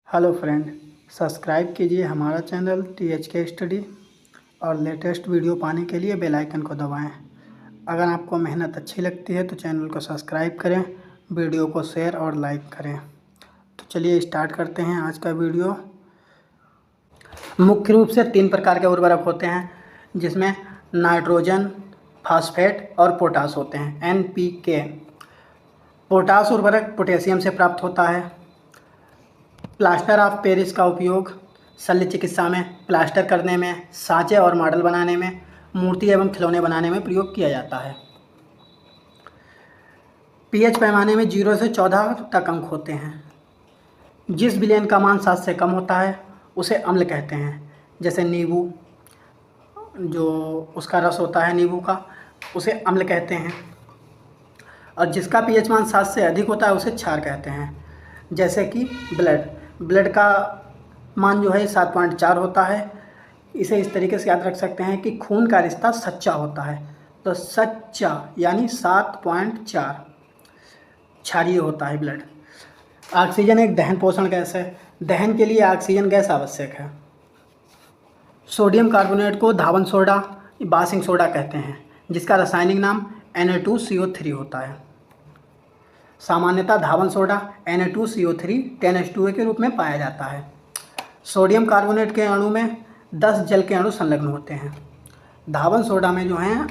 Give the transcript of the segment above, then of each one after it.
Hello friend, subscribe कीजिए हमारा channel THK study और लेटेस्ट वीडियो पाने के लिए बेल आइकन को दबाएं। अगर आपको मेहनत अच्छी लगती है तो चैनल को सब्सक्राइब करें, वीडियो को शेयर और लाइक करें। तो चलिए स्टार्ट करते हैं आज का वीडियो। मुख्य रूप से 3 प्रकार के उर्वरक होते हैं, जिसमें नाइट्रोजन, फास्फेट और पोटाश होते हैं। NPK। पोटाश उर्वरक पोटेशियम से प्राप्त होता है। प्लास्टर ऑफ पेरिस का उपयोग शल्य चिकित्सा में, प्लास्टर करने में, साँचे और मॉडल बनाने में, मूर्ति एवं खिलौने बनाने में प्रयोग किया जाता है। pH पैमाने में 0 से 14 तक अंक होते हैं। जिस विलयन का मान 7 से कम होता है उसे अम्ल कहते हैं। जैसे नींबू, जो उसका रस होता है नींबू का, उसे अम्ल कहते हैं। और जिसका pH मान 7 से अधिक होता है उसे क्षार कहते हैं। जैसे कि ब्लड का मान जो है 7.4 होता है। इसे इस तरीके से याद रख सकते हैं कि खून का रिश्ता सच्चा होता है, तो सच्चा यानी 7.4 क्षारीय होता है ब्लड। ऑक्सीजन एक दहन पोषण गैस है। दहन के लिए ऑक्सीजन गैस आवश्यक है। सोडियम कार्बोनेट को धावन सोडा, बासिंग सोडा कहते हैं, जिसका रासायनिक नाम Na2CO3 होता है। सामान्यतः धावन सोडा Na2CO3 10H2O के रूप में पाया जाता है। सोडियम कार्बोनेट के अणु में 10 जल के अणु संलग्न होते हैं। धावन सोडा में जो हैं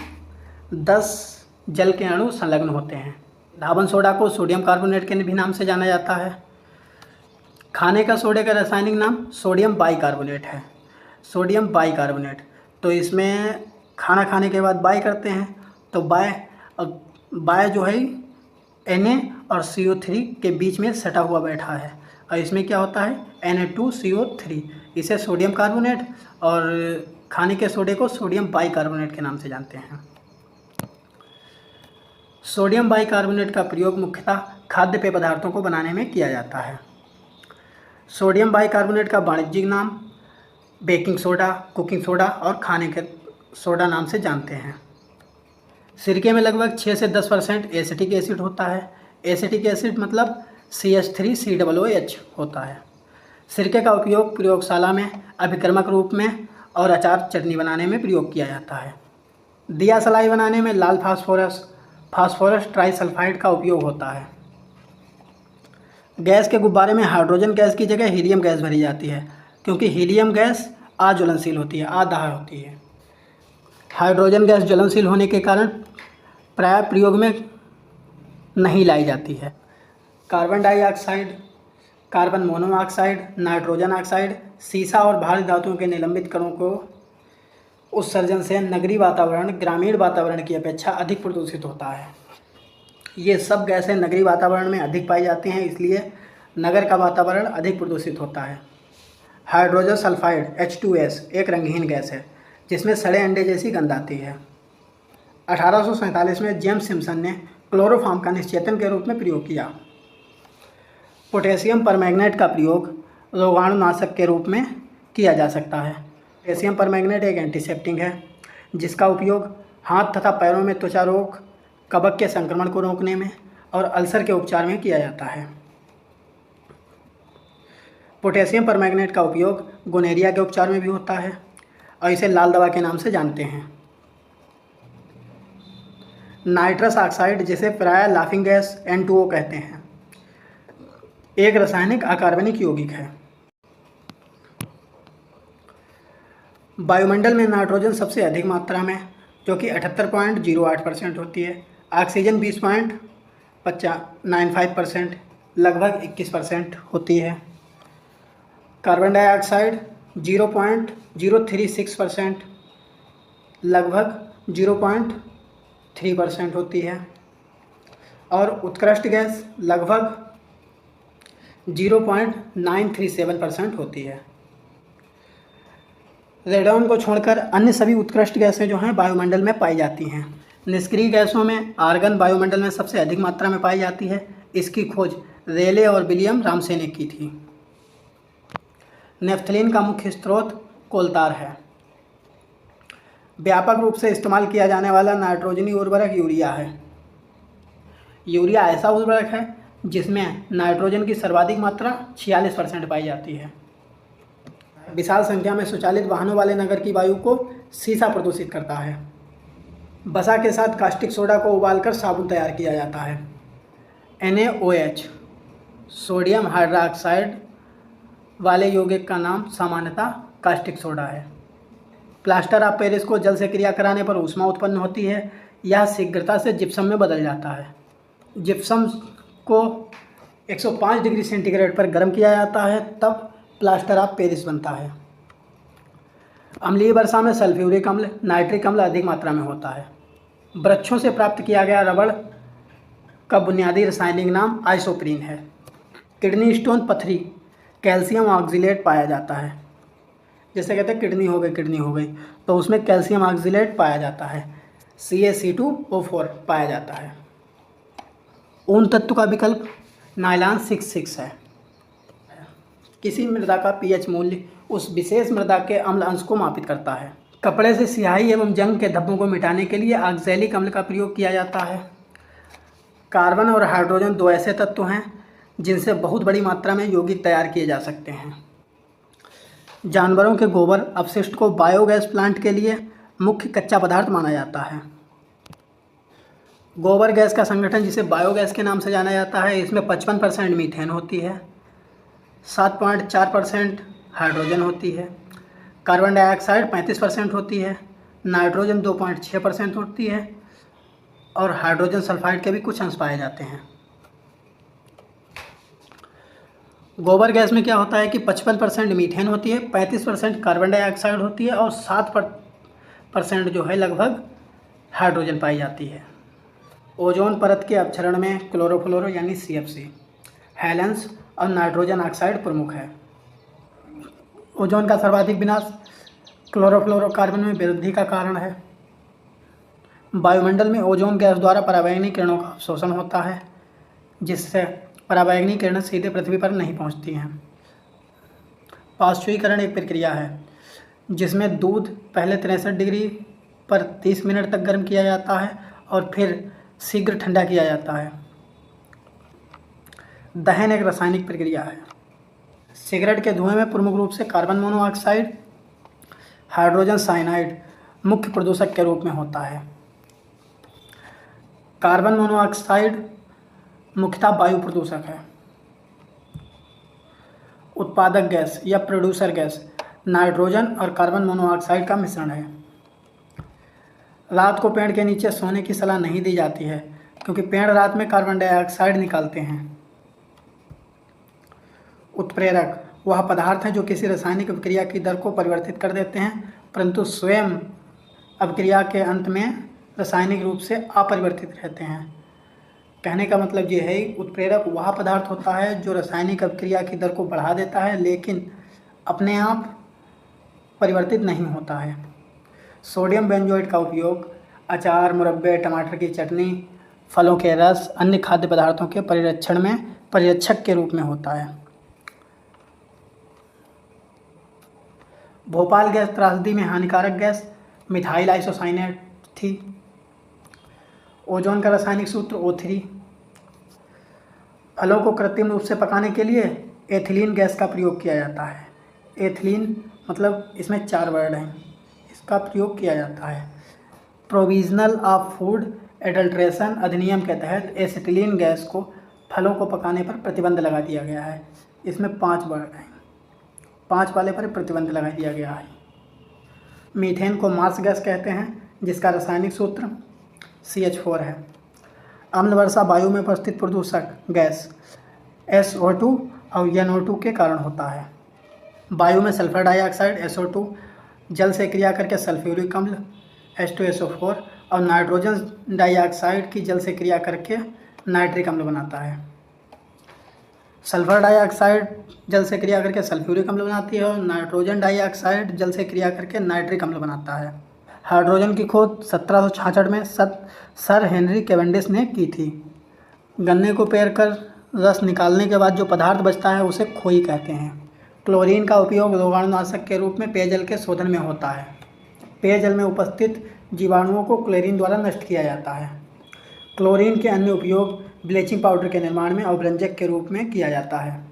10 जल के अणु संलग्न होते हैं। धावन सोडा को सोडियम कार्बोनेट के भी नाम से जाना जाता है। खाने का सोडे का रासायनिक नाम सोडियम बाइकार्बोनेट है। सोडियम बाइकार्बोनेट, तो इसमें खाना खाने के बाद बाय करते हैं, तो बाय जो है Na और CO3 के बीच में सटा हुआ बैठा है, और इसमें क्या होता है Na2CO3। इसे सोडियम कार्बोनेट और खाने के सोडे को सोडियम बाइकार्बोनेट के नाम से जानते हैं। सोडियम बाइकार्बोनेट का प्रयोग मुख्यतः खाद्य पेय पदार्थों को बनाने में किया जाता है। सोडियम बाइकार्बोनेट का वाणिज्यिक नाम बेकिंग सोडा, कुकिंग सोडा और खाने के सोडा नाम से जानते हैं। सिरके में लगभग 6 से 10% एसिटिक एसिड होता है। एसिटिक एसिड मतलब CH3COOH होता है। सिरके का उपयोग प्रयोगशाला में अभिक्रमक रूप में और अचार चटनी बनाने में प्रयोग किया जाता है। दिया सलाई बनाने में लाल फास्फोरस ट्राइसल्फाइड का उपयोग होता है। गैस के गुब्बारे में हाइड्रोजन गैस की जगह हीलियम गैस भरी जाती है, क्योंकि हीलियम गैस अज्वलनशील होती है, अदाह होती है। हाइड्रोजन गैस ज्वलनशील होने के कारण प्राय प्रयोग में नहीं लाई जाती है। Carbon dioxide, carbon monoxide, nitrogen oxide सीसा और भारी धातुओं के निलंबित कणों को उत्सर्जन से नगरीय वातावरण ग्रामीण वातावरण की अपेक्षा अधिक प्रदूषित होता है। ये सब गैसें नगरीय वातावरण में अधिक पाई जाती हैं, इसलिए नगर का वातावरण अधिक प्रदूषित होता है। हाइड्रोजन सल्फाइड H2S एक रंगहीन गैस है, जिसमें सड़े अंडे जैसी गंध आती है। 1847 में जेम्स सिम्पसन ने क्लोरोफॉर्म का निश्चेतन के रूप में प्रयोग किया। पोटेशियम परमैंगनेट का प्रयोग रोगाणुनाशक के रूप में किया जा सकता है। पोटेशियम परमैंगनेट एक एंटीसेप्टिक है, जिसका उपयोग हाथ तथा पैरों में त्वचा रोग, कवक के संक्रमण को रोकने में और अल्सर के उपचार में किया जाता है। पोटेशियम परमैंगनेट का उपयोग गोनोरिया के उपचार में भी होता है, और इसे लाल दवा के नाम से जानते हैं। नाइट्रस ऑक्साइड, जिसे प्राय लाफिंग गैस N2O कहते हैं, एक रासायनिक अकार्बनिक यौगिक है। वायुमंडल में नाइट्रोजन सबसे अधिक मात्रा में, जो कि 78.08% होती है। ऑक्सीजन 20.95%, लगभग 21% होती है। कार्बन डाइऑक्साइड 0.036%, लगभग 0.3% होती है। और उत्कृष्ट गैस लगभग 0.937% होती है। रेडॉन को छोड़कर अन्य सभी उत्कृष्ट गैसें जो हैं वायुमंडल में पाई जाती हैं। निष्क्रिय गैसों में आर्गन वायुमंडल में सबसे अधिक मात्रा में पाई जाती है। इसकी खोज रेले और विलियम रामसे ने की थी। नेफ्थलीन का मुख्य स्रोत कोलतार है। व्यापक रूप से इस्तेमाल किया जाने वाला नाइट्रोजनी उर्वरक यूरिया है। यूरिया ऐसा उर्वरक है जिसमें नाइट्रोजन की सर्वाधिक मात्रा 46% पाई जाती है। विशाल संख्या में स्वचालित वाहनों वाले नगर की वायु को शीशा प्रदूषित करता है। वसा के साथ कास्टिक सोडा को उबालकर साबुन तैयार किया जाता है। NaOH सोडियम हाइड्रोक्साइड वाले यौगिक का नाम सामान्यतः कास्टिक सोडा है। प्लास्टर ऑफ पेरिस को जल से क्रिया कराने पर ऊष्मा उत्पन्न होती है। यह शीघ्रता से जिप्सम में बदल जाता है। जिप्सम को 105 डिग्री सेंटीग्रेड पर गर्म किया जाता है, तब प्लास्टर ऑफ पेरिस बनता है। अम्लीय वर्षा में सल्फ्यूरिक अम्ल, नाइट्रिक अम्ल अधिक मात्रा में होता है। वृक्षों से प्राप्त किया गया रबड़ का बुनियादी रासायनिक नाम आइसोप्रीन है। किडनी स्टोन पथरी कैल्शियम ऑक्जिलेट पाया जाता है। जैसे कहते हैं किडनी हो गई, तो उसमें कैल्शियम ऑक्जिलेट पाया जाता है। CaC2O4 पाया जाता है। ऊन तत्व का विकल्प नायलॉन 66 है। किसी मृदा का पीएच मूल्य उस विशेष मृदा के अम्ल अंश को मापित करता है। कपड़े से स्याही एवं जंग के धब्बों को मिटाने के लिए ऑक्सैलिक अम्ल का प्रयोग किया जाता है। कार्बन और हाइड्रोजन दो ऐसे तत्व हैं जिनसे बहुत बड़ी मात्रा में यौगिक तैयार किए जा सकते हैं। जानवरों के गोबर अपशिष्ट को बायोगैस प्लांट के लिए मुख्य कच्चा पदार्थ माना जाता है। गोबर गैस का संगठन, जिसे बायोगैस के नाम से जाना जाता है, इसमें 55% मीथेन होती है, 7.4% हाइड्रोजन होती है, कार्बन डाइऑक्साइड 35% होती है, नाइट्रोजन 2.6% होती है और हाइड्रोजन सल्फाइड के भी कुछ अंश पाए जाते हैं। गोबर गैस में क्या होता है कि 55% मीथेन होती है, 35% कार्बन डाइऑक्साइड होती है और 7% जो है लगभग हाइड्रोजन पाई जाती है। ओजोन परत के अपक्षरण में क्लोरोफ्लोरो यानी CFC, हेलेंस और नाइट्रोजन ऑक्साइड प्रमुख है। ओजोन का सर्वाधिक विनाश क्लोरोफ्लोरोकार्बन में वृद्धि का कारण है। वायुमंडल में ओजोन गैस द्वारा पराबैंगनी किरणों का अवशोषण होता है, जिससे पराबैंगनी किरणें सीधे पृथ्वी पर नहीं पहुंचती हैं। पाश्चुरीकरण एक प्रक्रिया है जिसमें दूध पहले 63 डिग्री पर 30 मिनट तक गर्म किया जाता है और फिर शीघ्र ठंडा किया जाता है। दहन एक रासायनिक प्रक्रिया है। सिगरेट के धुएं में प्रमुख रूप से कार्बन मोनोऑक्साइड, हाइड्रोजन साइनाइड मुख्य प्रदूषक के रूप में होता है। कार्बन मोनोऑक्साइड मुख्यतः वायु प्रदूषक है। उत्पादक गैस या प्रोड्यूसर गैस नाइट्रोजन और कार्बन मोनोऑक्साइड का मिश्रण है। रात को पेड़ के नीचे सोने की सलाह नहीं दी जाती है, क्योंकि पेड़ रात में कार्बन डाइऑक्साइड निकालते हैं। उत्प्रेरक वह पदार्थ हैं जो किसी रासायनिक अभिक्रिया की दर को परिवर्तित कर देते हैं, परंतु स्वयं अभिक्रिया के अंत में रासायनिक रूप से अपरिवर्तित रहते हैं। कहने का मतलब ये है, उत्प्रेरक वह पदार्थ होता है जो रासायनिक अभिक्रिया की दर को बढ़ा देता है, लेकिन अपने आप परिवर्तित नहीं होता है। सोडियम बेंजोएट का उपयोग अचार, मुरब्बे, टमाटर की चटनी, फलों के रस, अन्य खाद्य पदार्थों के परिरक्षण में परिरक्षक के रूप में होता है। भोपाल गैस त्रासदी में हानिकारक गैस मिथाइल आइसोसाइनेट थी। ओजोन का रासायनिक सूत्र O3। फलों को कृत्रिम रूप से पकाने के लिए एथिलीन गैस का प्रयोग किया जाता है। एथिलीन मतलब इसमें 4 वर्ड हैं, इसका प्रयोग किया जाता है। प्रोविजनल ऑफ फूड एडल्ट्रेशन अधिनियम के तहत एसिटिलीन गैस को फलों को पकाने पर प्रतिबंध लगा दिया गया है। इसमें 5 वर्ड हैं, 5 वाले पर प्रतिबंध लगा दिया गया है। मीथेन को मार्स गैस कहते हैं, जिसका रासायनिक सूत्र CH4 है। अम्ल वर्षा वायु में उपस्थित प्रदूषक गैस SO2 और NO2 के कारण होता है। वायु में सल्फर डाइऑक्साइड SO2 जल से क्रिया करके सल्फ्यूरिक अम्ल H2SO4 और नाइट्रोजन डाइऑक्साइड की जल से क्रिया करके नाइट्रिक अम्ल बनाता है। सल्फर डाइऑक्साइड जल से क्रिया करके सल्फ्यूरिक अम्ल बनाती है और नाइट्रोजन डाइऑक्साइड जल से क्रिया करके नाइट्रिक अम्ल बनाता है। हाइड्रोजन की खोज 1766 में सर हेनरी कैवेंडिश ने की थी। गन्ने को पेर कर रस निकालने के बाद जो पदार्थ बचता है उसे खोई कहते हैं। क्लोरीन का उपयोग रोगाणुनाशक के रूप में पेयजल के शोधन में होता है। पेयजल में उपस्थित जीवाणुओं को क्लोरीन द्वारा नष्ट किया जाता है। क्लोरीन के अन्य उपयोग ब्लीचिंग पाउडर के निर्माण में अवरंजक के रूप में किया जाता है।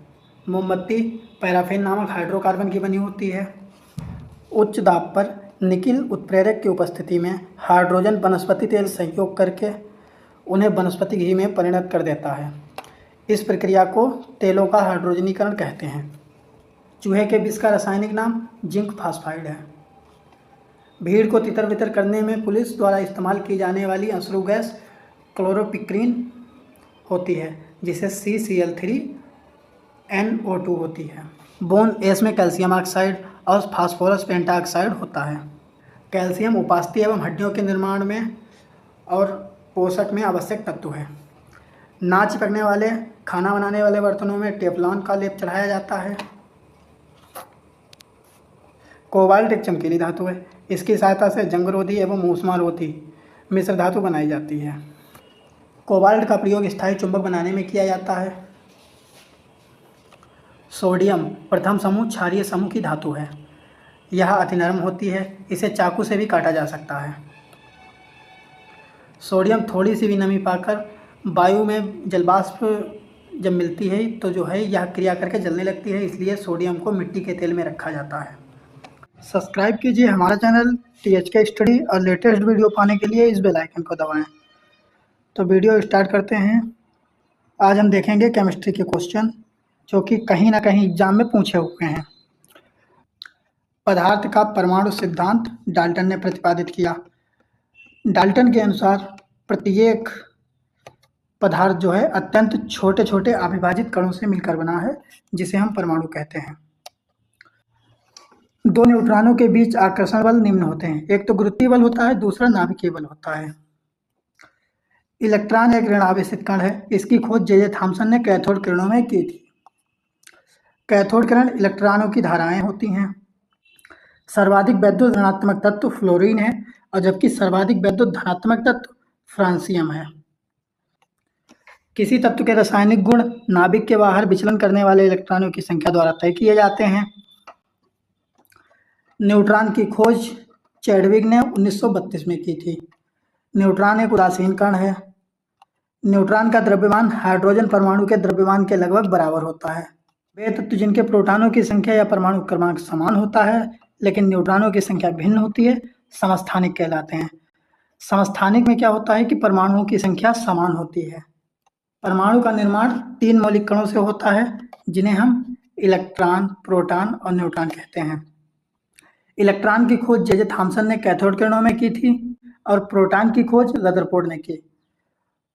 मोमबत्ती पैराफिन नामक हाइड्रोकार्बन की बनी होती है। उच्च दाब पर निकिल उत्प्रेरक की उपस्थिति में हाइड्रोजन वनस्पति तेल संयोग करके उन्हें वनस्पति घी में परिणत कर देता है। इस प्रक्रिया को तेलों का हाइड्रोजनीकरण कहते हैं। चूहे के विष का रासायनिक नाम जिंक फास्फाइड है। भीड़ को तितर बितर करने में पुलिस द्वारा इस्तेमाल की जाने वाली अश्रु गैस क्लोरोपिक्रीन होती है, जिसे CCl3NO2 होती है। बोन एस में कैल्शियम ऑक्साइड और फास्फोरस पेंटाऑक्साइड होता है। कैल्शियम उपास्थि एवं हड्डियों के निर्माण में और पोषक में आवश्यक तत्व है। ना चिपकने वाले खाना बनाने वाले बर्तनों में टेफ्लॉन का लेप चढ़ाया जाता है। कोबाल्ट एक चमकीली धातु है। इसकी सहायता से जंगरोधी एवं ऊष्मारोधी मिश्र धातु बनाई जाती है। कोबाल्ट का प्रयोग स्थायी चुंबक बनाने में किया जाता है। सोडियम प्रथम समूह क्षारीय समूह की धातु है। यह अति नरम होती है, इसे चाकू से भी काटा जा सकता है। सोडियम थोड़ी सी भी नमी पाकर वायु में जलवाष्प जब मिलती है तो जो है यह क्रिया करके जलने लगती है, इसलिए सोडियम को मिट्टी के तेल में रखा जाता है। सब्सक्राइब कीजिए हमारा चैनल THK स्टडी और लेटेस्ट वीडियो पाने के लिए इस बेल आइकन को दबाएं। तो वीडियो स्टार्ट करते हैं। आज हम देखेंगे केमिस्ट्री के क्वेश्चन जो कि कहीं ना कहीं एग्जाम में पूछे हुए हैं। पदार्थ का परमाणु सिद्धांत डाल्टन ने प्रतिपादित किया। डाल्टन के अनुसार प्रत्येक पदार्थ जो है अत्यंत छोटे छोटे अविभाजित कणों से मिलकर बना है, जिसे हम परमाणु कहते हैं। दो न्यूट्रॉनों के बीच आकर्षण बल निम्न होते हैं। एक तो गुरुत्वीय बल होता है, दूसरा नाभिकीय बल होता है। इलेक्ट्रॉन एक ऋणावेशित कण है। इसकी खोज जे थॉम्सन ने कैथोड किरणों में की थी। कैथोड किरण इलेक्ट्रॉनों की धाराएं होती हैं। सर्वाधिक वैद्युत ऋणात्मक तत्व फ्लोरीन है और जबकि सर्वाधिक वैद्युत धनात्मक तत्व फ्रांसियम है। किसी तत्व के रासायनिक गुण नाभिक के बाहर विचलन करने वाले इलेक्ट्रॉनों की संख्या द्वारा तय किए जाते हैं। न्यूट्रॉन की खोज चैडविक ने 1932 में की थी। न्यूट्रॉन एक उदासीन कण है। न्यूट्रॉन का द्रव्यमान हाइड्रोजन परमाणु के द्रव्यमान के लगभग बराबर होता है। वे तत्व जिनके प्रोटॉनों की संख्या या परमाणु क्रमांक समान होता है लेकिन न्यूट्रॉनों की संख्या भिन्न होती है, समस्थानिक कहलाते हैं। समस्थानिक में क्या होता है कि परमाणुओं की संख्या समान होती है। परमाणु का निर्माण 3 मौलिक कणों से होता है, जिन्हें हम इलेक्ट्रॉन, प्रोटॉन और न्यूट्रॉन कहते हैं। इलेक्ट्रॉन की खोज जे थॉम्सन ने कैथोड किरणों में की थी और प्रोटॉन की खोज रदरफोर्ड ने की।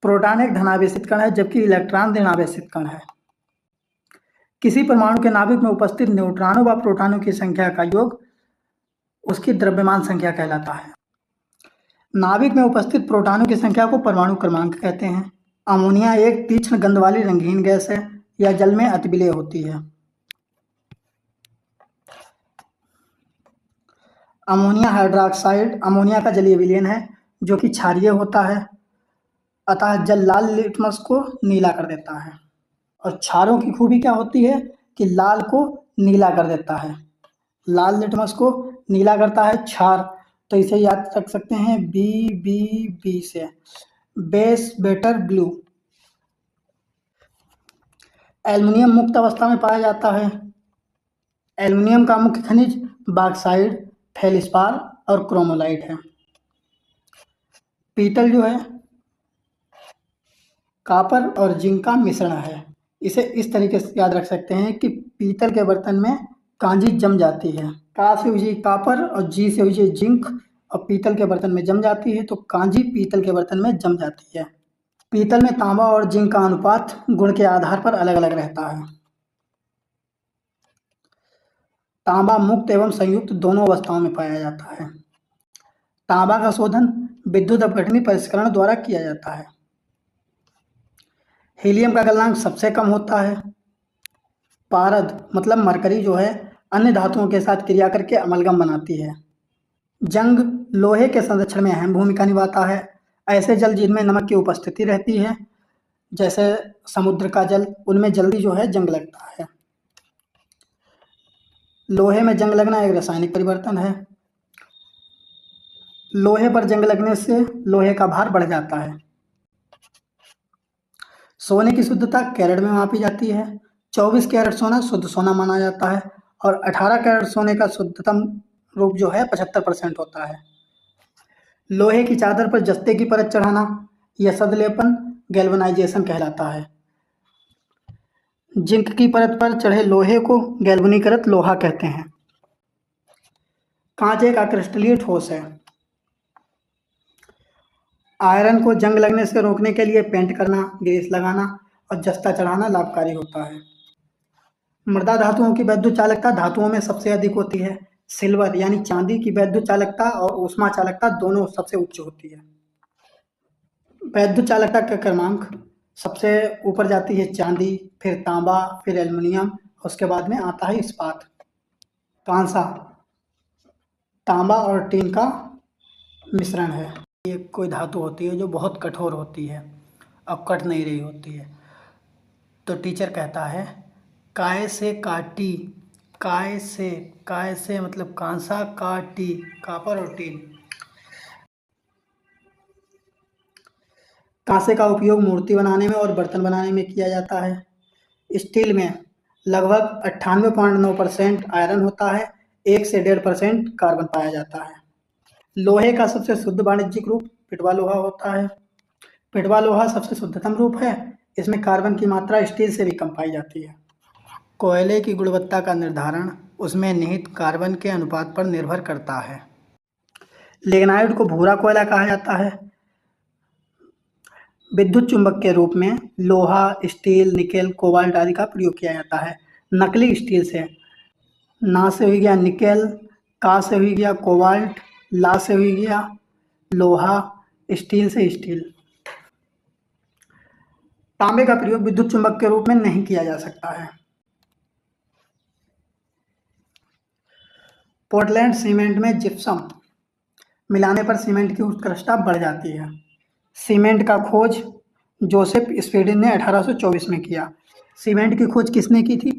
प्रोटॉन एक धनावेशित कण है जबकि इलेक्ट्रॉन ऋणावेशित कण है। किसी परमाणु के नाभिक में उपस्थित न्यूट्रॉनों व प्रोटॉनों की संख्या का योग उसकी द्रव्यमान संख्या कहलाता है। नाभिक में उपस्थित प्रोटॉनों की संख्या को परमाणु क्रमांक कहते हैं। अमोनिया एक तीक्ष्ण गंध वाली रंगहीन गैस है। यह जल में अति विलेय होती है। अमोनिया हाइड्रोक्साइड अमोनिया का जलीय विलयन है जो कि क्षारीय होता है, अतः जल लाल लिटमस को नीला कर देता है। और क्षारों की खूबी क्या होती है कि लाल को नीला कर देता है। लाल लिटमस को नीला करता है क्षार, तो इसे याद रख सकते हैं BBB से, बेस बेटर ब्लू। एल्युमिनियम मुक्त अवस्था में पाया जाता है। एल्युमिनियम का मुख्य खनिज बॉक्साइड, फेलिस्पार और क्रोमोलाइट है। पीतल जो है कॉपर और जिंक का मिश्रण है। इसे इस तरीके से याद रख सकते हैं कि पीतल के बर्तन में कांजी जम जाती है। का से हुई कॉपर और जी से हुई जिंक और पीतल के बर्तन में जम जाती है, तो कांजी पीतल के बर्तन में जम जाती है। पीतल में तांबा और जिंक का अनुपात गुण के आधार पर अलग अलग रहता है। तांबा मुक्त एवं संयुक्त दोनों अवस्थाओं में पाया जाता है। तांबा का शोधन विद्युत अपघटनी परिष्करण द्वारा किया जाता है। हीलियम का गलनांक सबसे कम होता है। पारद मतलब मरकरी जो है अन्य धातुओं के साथ क्रिया करके अमलगम बनाती है। जंग लोहे के संरक्षण में अहम भूमिका निभाता है। ऐसे जल जिनमें नमक की उपस्थिति रहती है, जैसे समुद्र का जल, उनमें जल्दी जो है जंग लगता है। लोहे में जंग लगना एक रासायनिक परिवर्तन है। लोहे पर जंग लगने से लोहे का भार बढ़ जाता है। सोने की शुद्धता कैरेट में मापी जाती है। 24 कैरेट सोना शुद्ध सोना माना जाता है और 18 कैरेट सोने का शुद्धतम रूप जो है 75% होता है। लोहे की चादर पर जस्ते की परत चढ़ाना यह सदलेपन गैल्वेनाइजेशन कहलाता है। जिंक की परत पर चढ़े लोहे को गैल्वनीकृत लोहा कहते हैं। कांच एक अक्रिस्टलीय ठोस है। आयरन को जंग लगने से रोकने के लिए पेंट करना, ग्रीस लगाना और जस्ता चढ़ाना लाभकारी होता है। मृदा धातुओं की वैद्युत चालकता धातुओं में सबसे अधिक होती है। सिल्वर यानी चांदी की वैद्युत चालकता और ऊष्मा चालकता दोनों सबसे उच्च होती है। वैद्युत चालकता का क्रमांक सबसे ऊपर जाती है चांदी, फिर तांबा, फिर एल्युमिनियम, उसके बाद में आता है इस्पात। कांसा तांबा और टीन का मिश्रण है। ये कोई धातु होती है जो बहुत कठोर होती है, अब कट नहीं रही होती है। तो टीचर कहता है काय से काटी, काय से मतलब कांसा, काटी कापर और टीन। कांसे का उपयोग मूर्ति बनाने में और बर्तन बनाने में किया जाता है। स्टील में लगभग 98.9% आयरन होता है, 1 से 1.5% कार्बन पाया जाता है। लोहे का सबसे शुद्ध वाणिज्यिक रूप पिटवा लोहा होता है। पिटवा लोहा सबसे शुद्धतम रूप है, इसमें कार्बन की मात्रा स्टील से भी कम पाई जाती है। कोयले की गुणवत्ता का निर्धारण उसमें निहित कार्बन के अनुपात पर निर्भर करता है। लिग्नाइट को भूरा कोयला कहा जाता है। विद्युत चुंबक के रूप में लोहा, स्टील, निकेल, कोबाल्ट आदि का प्रयोग किया जाता है। नकली स्टील से ना से हुई गया निकेल, का से हुई गया कोबाल्ट, ला से हुई गया लोहा, स्टील से स्टील। तांबे का प्रयोग विद्युत चुंबक के रूप में नहीं किया जा सकता है। पोर्टलैंड सीमेंट में जिप्सम मिलाने पर सीमेंट की उत्कृष्टता बढ़ जाती है। सीमेंट का खोज जोसेफ स्पीडिन ने 1824 में किया। सीमेंट की खोज किसने की थी?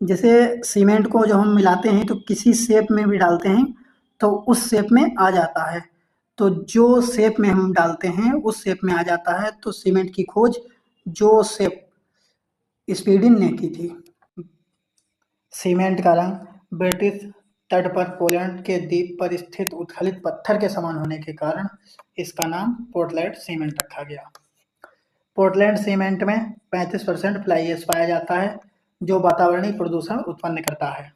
जैसे सीमेंट को जब हम मिलाते हैं तो किसी शेप में भी डालते हैं तो उस शेप में आ जाता है। तो जो शेप में हम डालते हैं उस शेप में आ जाता है, तो सीमेंट की खोज जोसेफ स्पीडिन ने की थी। सीमेंट का रंग ब्रिटिश तट पर पोलैंड के द्वीप पर स्थित उत्खलित पत्थर के समान होने के कारण इसका नाम पोर्टलैंड सीमेंट रखा गया। पोर्टलैंड सीमेंट में 35% फ्लाई ऐश पाया जाता है, जो वातावरणीय प्रदूषण उत्पन्न करता है।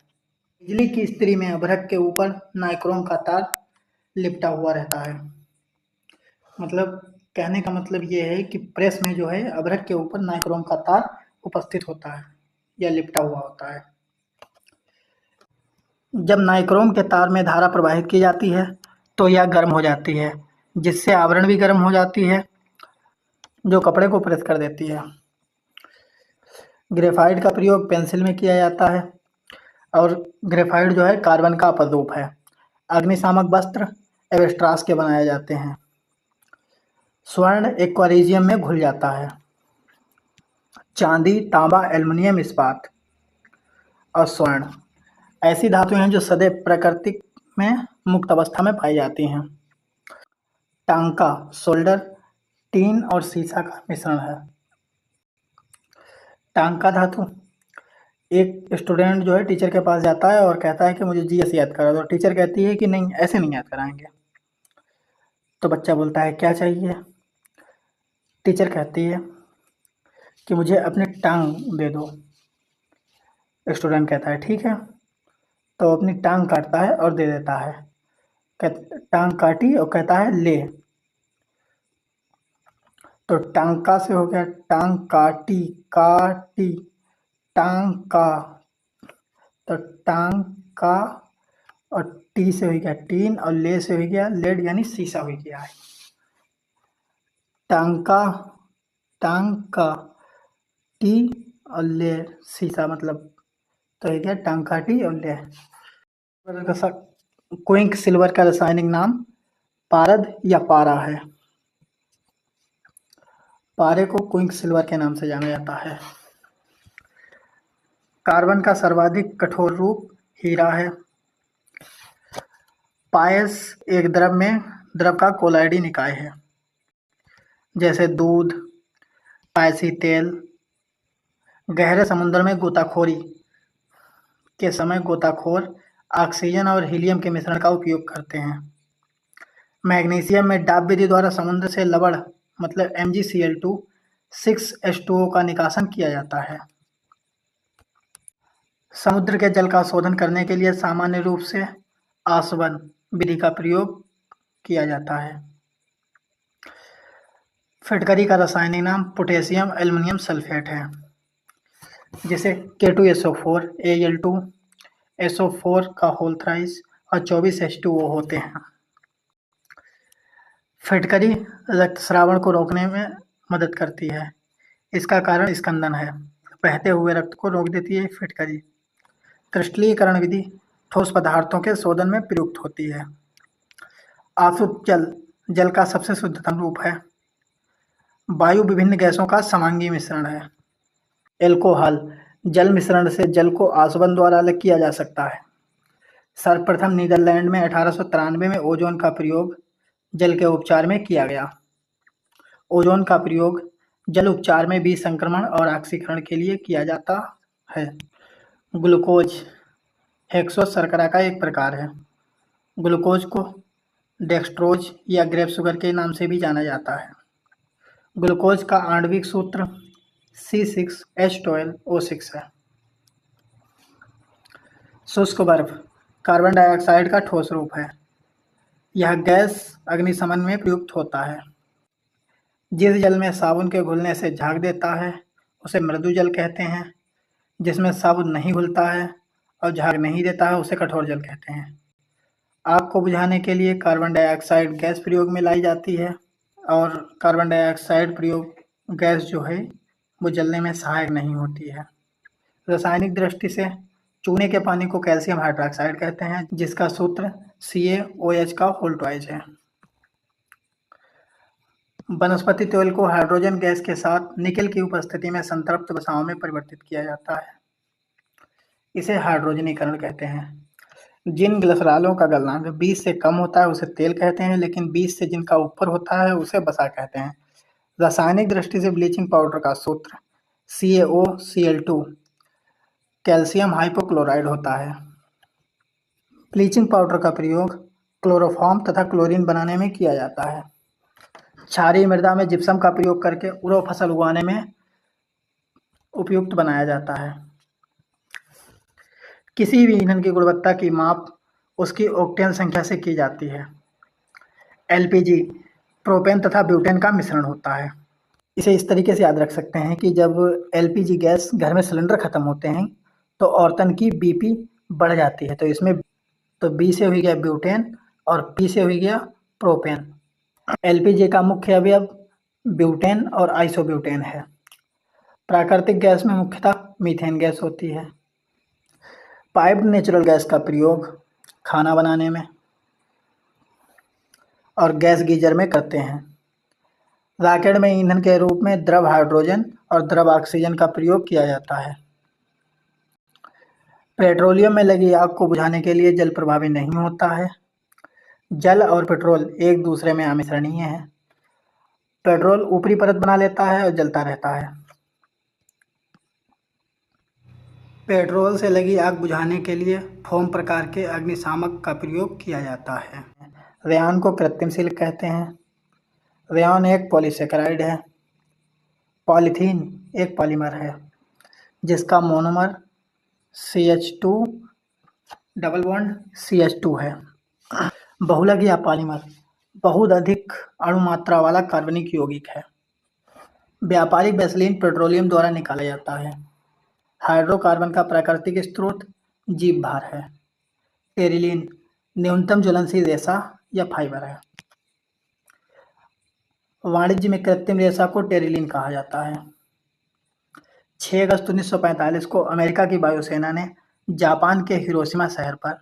बिजली की इस्त्री में अभ्रक के ऊपर नाइक्रोम का तार लिपटा हुआ रहता है। मतलब कहने का मतलब ये है कि प्रेस में जो है अभ्रक के ऊपर नाइक्रोम का तार उपस्थित होता है या लिपटा हुआ होता है। जब नाइक्रोम के तार में धारा प्रवाहित की जाती है तो यह गर्म हो जाती है, जिससे आवरण भी गर्म हो जाती है, जो कपड़े को प्रेस कर देती है। ग्रेफाइट का प्रयोग पेंसिल में किया जाता है और ग्रेफाइट जो है कार्बन का अपरूप है। अग्निशामक वस्त्र एवेस्ट्रास के बनाए जाते हैं। स्वर्ण एक्वारिजियम में घुल जाता है। चांदी, तांबा, एल्युमिनियम, इस्पात और स्वर्ण ऐसी धातुएं हैं जो सदैव प्रकृति में मुक्त अवस्था में पाई जाती हैं। टांका सोल्डर टीन और सीसा का मिश्रण है। टांका धातु एक स्टूडेंट जो है टीचर के पास जाता है और कहता है कि मुझे जीएस याद करा दो। टीचर कहती है कि नहीं, ऐसे नहीं याद कराएंगे। तो बच्चा बोलता है क्या चाहिए? टीचर कहती है कि मुझे अपनी टांग दे दो। स्टूडेंट कहता है ठीक है, तो अपनी टांग काटता है और दे देता है। टांग काटी और कहता है ले। तो टांका से हो गया टांग काटी, काटी टांग का, तो टांग का और टी से हो गया टीन और ले से हो गया लेड यानी शीशा हो गया है। टांका, टांका टी और ले शीशा मतलब तो हो गया टांका टी और ले। क्विंक सिल्वर का रासायनिक नाम पारद या पारा है। पारे को क्विंक सिल्वर के नाम से जाना जाता है। कार्बन का सर्वाधिक कठोर रूप हीरा है। पायस एक द्रव का कोलाइडी निकाय है, जैसे दूध, स्पाइसी तेल। गहरे समुद्र में गोताखोरी के समय गोताखोर ऑक्सीजन और हीलियम के मिश्रण का उपयोग करते हैं। मैग्नीशियम में डाब विधि द्वारा समुद्र से लवण मतलब MgCl2 6H2O का निकासन किया जाता है। समुद्र के जल का शोधन करने के लिए सामान्य रूप से आसवन विधि का प्रयोग किया जाता है। फिटकरी का रासायनिक नाम पोटेशियम एल्युमिनियम सल्फेट है, जिसे K2SO4 Al2 SO4 का होल थ्राइस और 24 H2O होते हैं। फिटकरी रक्तस्रावण को रोकने में मदद करती है। इसका कारण स्कंदन है। बहते हुए रक्त को रोक देती है फिटकरी। क्रिस्टलीकरण विधि ठोस पदार्थों के शोधन में प्रयुक्त होती है। आसुत जल जल का सबसे शुद्धतम रूप है। वायु विभिन्न गैसों का समांगी मिश्रण है। एल्कोहल जल मिश्रण से जल को आसवन द्वारा अलग किया जा सकता है। सर्वप्रथम नीदरलैंड में 1893 में ओजोन का प्रयोग जल के उपचार में किया गया। ओजोन का प्रयोग जल उपचार में विसंक्रमण और ऑक्सीकरण के लिए किया जाता है। ग्लूकोज हेक्सोस शर्करा का एक प्रकार है। ग्लूकोज को डेक्सट्रोज या ग्रेप शुगर के नाम से भी जाना जाता है। ग्लूकोज का आणविक सूत्र C6H12O6 है। शुष्क बर्फ कार्बन डाइऑक्साइड का ठोस रूप है। यह गैस अग्निशमन में प्रयुक्त होता है। जिस जल में साबुन के घुलने से झाग देता है उसे मृदु जल कहते हैं। जिसमें साबुन नहीं घुलता है और झाग नहीं देता है उसे कठोर जल कहते हैं। आग को बुझाने के लिए कार्बन डाइऑक्साइड गैस प्रयोग में लाई जाती है और कार्बन डाइऑक्साइड प्रयोग गैस जो है वो जलने में सहायक नहीं होती है। रासायनिक दृष्टि से चूने के पानी को कैल्शियम हाइड्रोक्साइड कहते हैं, जिसका सूत्र CaOH का होल ट्वाइस है। वनस्पति तेल को हाइड्रोजन गैस के साथ निकेल की उपस्थिति में संतृप्त वसाओं में परिवर्तित किया जाता है। इसे हाइड्रोजनीकरण कहते हैं। जिन ग्लिसरॉलों का गलनांक 20 से कम होता है उसे तेल कहते हैं, लेकिन 20 से जिनका ऊपर होता है उसे वसा कहते हैं। रासायनिक दृष्टि से ब्लीचिंग पाउडर का सूत्र CaOCl2 कैल्शियम हाइपोक्लोराइड होता है। ब्लीचिंग पाउडर का प्रयोग क्लोरोफॉर्म तथा क्लोरीन बनाने में किया जाता है। क्षारीय मृदा में जिप्सम का प्रयोग करके उर्वर फसल उगाने में उपयुक्त बनाया जाता है। किसी भी ईंधन की गुणवत्ता की माप उसकी ऑक्टेन संख्या से की जाती है। LPG प्रोपेन तथा ब्यूटेन का मिश्रण होता है। इसे इस तरीके से याद रख सकते हैं कि जब LPG गैस घर में सिलेंडर ख़त्म होते हैं तो औरतन की BP बढ़ जाती है। तो इसमें B से हो गया ब्यूटेन और P से हो गया प्रोपेन। LPG का मुख्य अवयव ब्यूटेन और आइसोब्यूटेन है। प्राकृतिक गैस में मुख्यतः मीथेन गैस होती है। पाइप्ड नेचुरल गैस का प्रयोग खाना बनाने में और गैस गीजर में करते हैं। रॉकेट में ईंधन के रूप में द्रव हाइड्रोजन और द्रव ऑक्सीजन का प्रयोग किया जाता है। पेट्रोलियम में लगी आग को बुझाने के लिए जल प्रभावी नहीं होता है। जल और पेट्रोल एक दूसरे में अमिश्रणीय है। पेट्रोल ऊपरी परत बना लेता है और जलता रहता है। पेट्रोल से लगी आग बुझाने के लिए फोम प्रकार के अग्निशामक का प्रयोग किया जाता है। रेयॉन को कृत्रिम सिल्क कहते हैं। रेयॉन एक पॉलीसेकेराइड है। पॉलीथीन एक पॉलीमर है जिसका monomer CH2 double bond CH2 है। बहुलक या पॉलीमर बहुत अधिक अणु मात्रा वाला कार्बनिक यौगिक है। व्यापारिक वैसलीन पेट्रोलियम द्वारा निकाला जाता है। हाइड्रोकार्बन का प्राकृतिक स्रोत जीव भार है। टेरिलीन न्यूनतम ज्वलनशील रेशा या फाइबर है। वाणिज्य में कृत्रिम रेशा को टेरिलीन कहा जाता है। 6 अगस्त 1945 को अमेरिका की वायुसेना ने जापान के हिरोशिमा शहर पर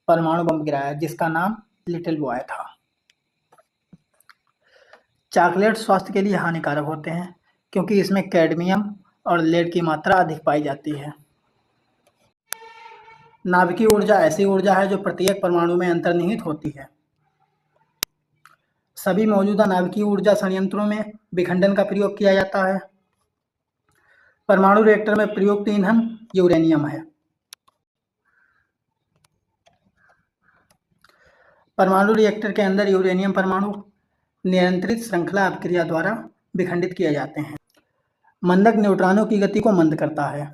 परमाणु बम गिराया, जिसका नाम लिटिल बॉय था। चॉकलेट स्वास्थ्य के लिए हानिकारक होते हैं क्योंकि इसमें कैडमियम और लेड की मात्रा अधिक पाई जाती है। नाभिकीय ऊर्जा ऐसी ऊर्जा है जो प्रत्येक परमाणु में अंतर्निहित होती है। सभी मौजूदा नाभिकीय ऊर्जा संयंत्रों में विखंडन का प्रयोग किया जाता है। परमाणु रिएक्टर में प्रयुक्त ईंधन यूरेनियम है। परमाणु रिएक्टर के अंदर यूरेनियम परमाणु नियंत्रित श्रृंखला अभिक्रिया द्वारा विखंडित किए जाते हैं। मंदक न्यूट्रॉनों की गति को मंद करता है।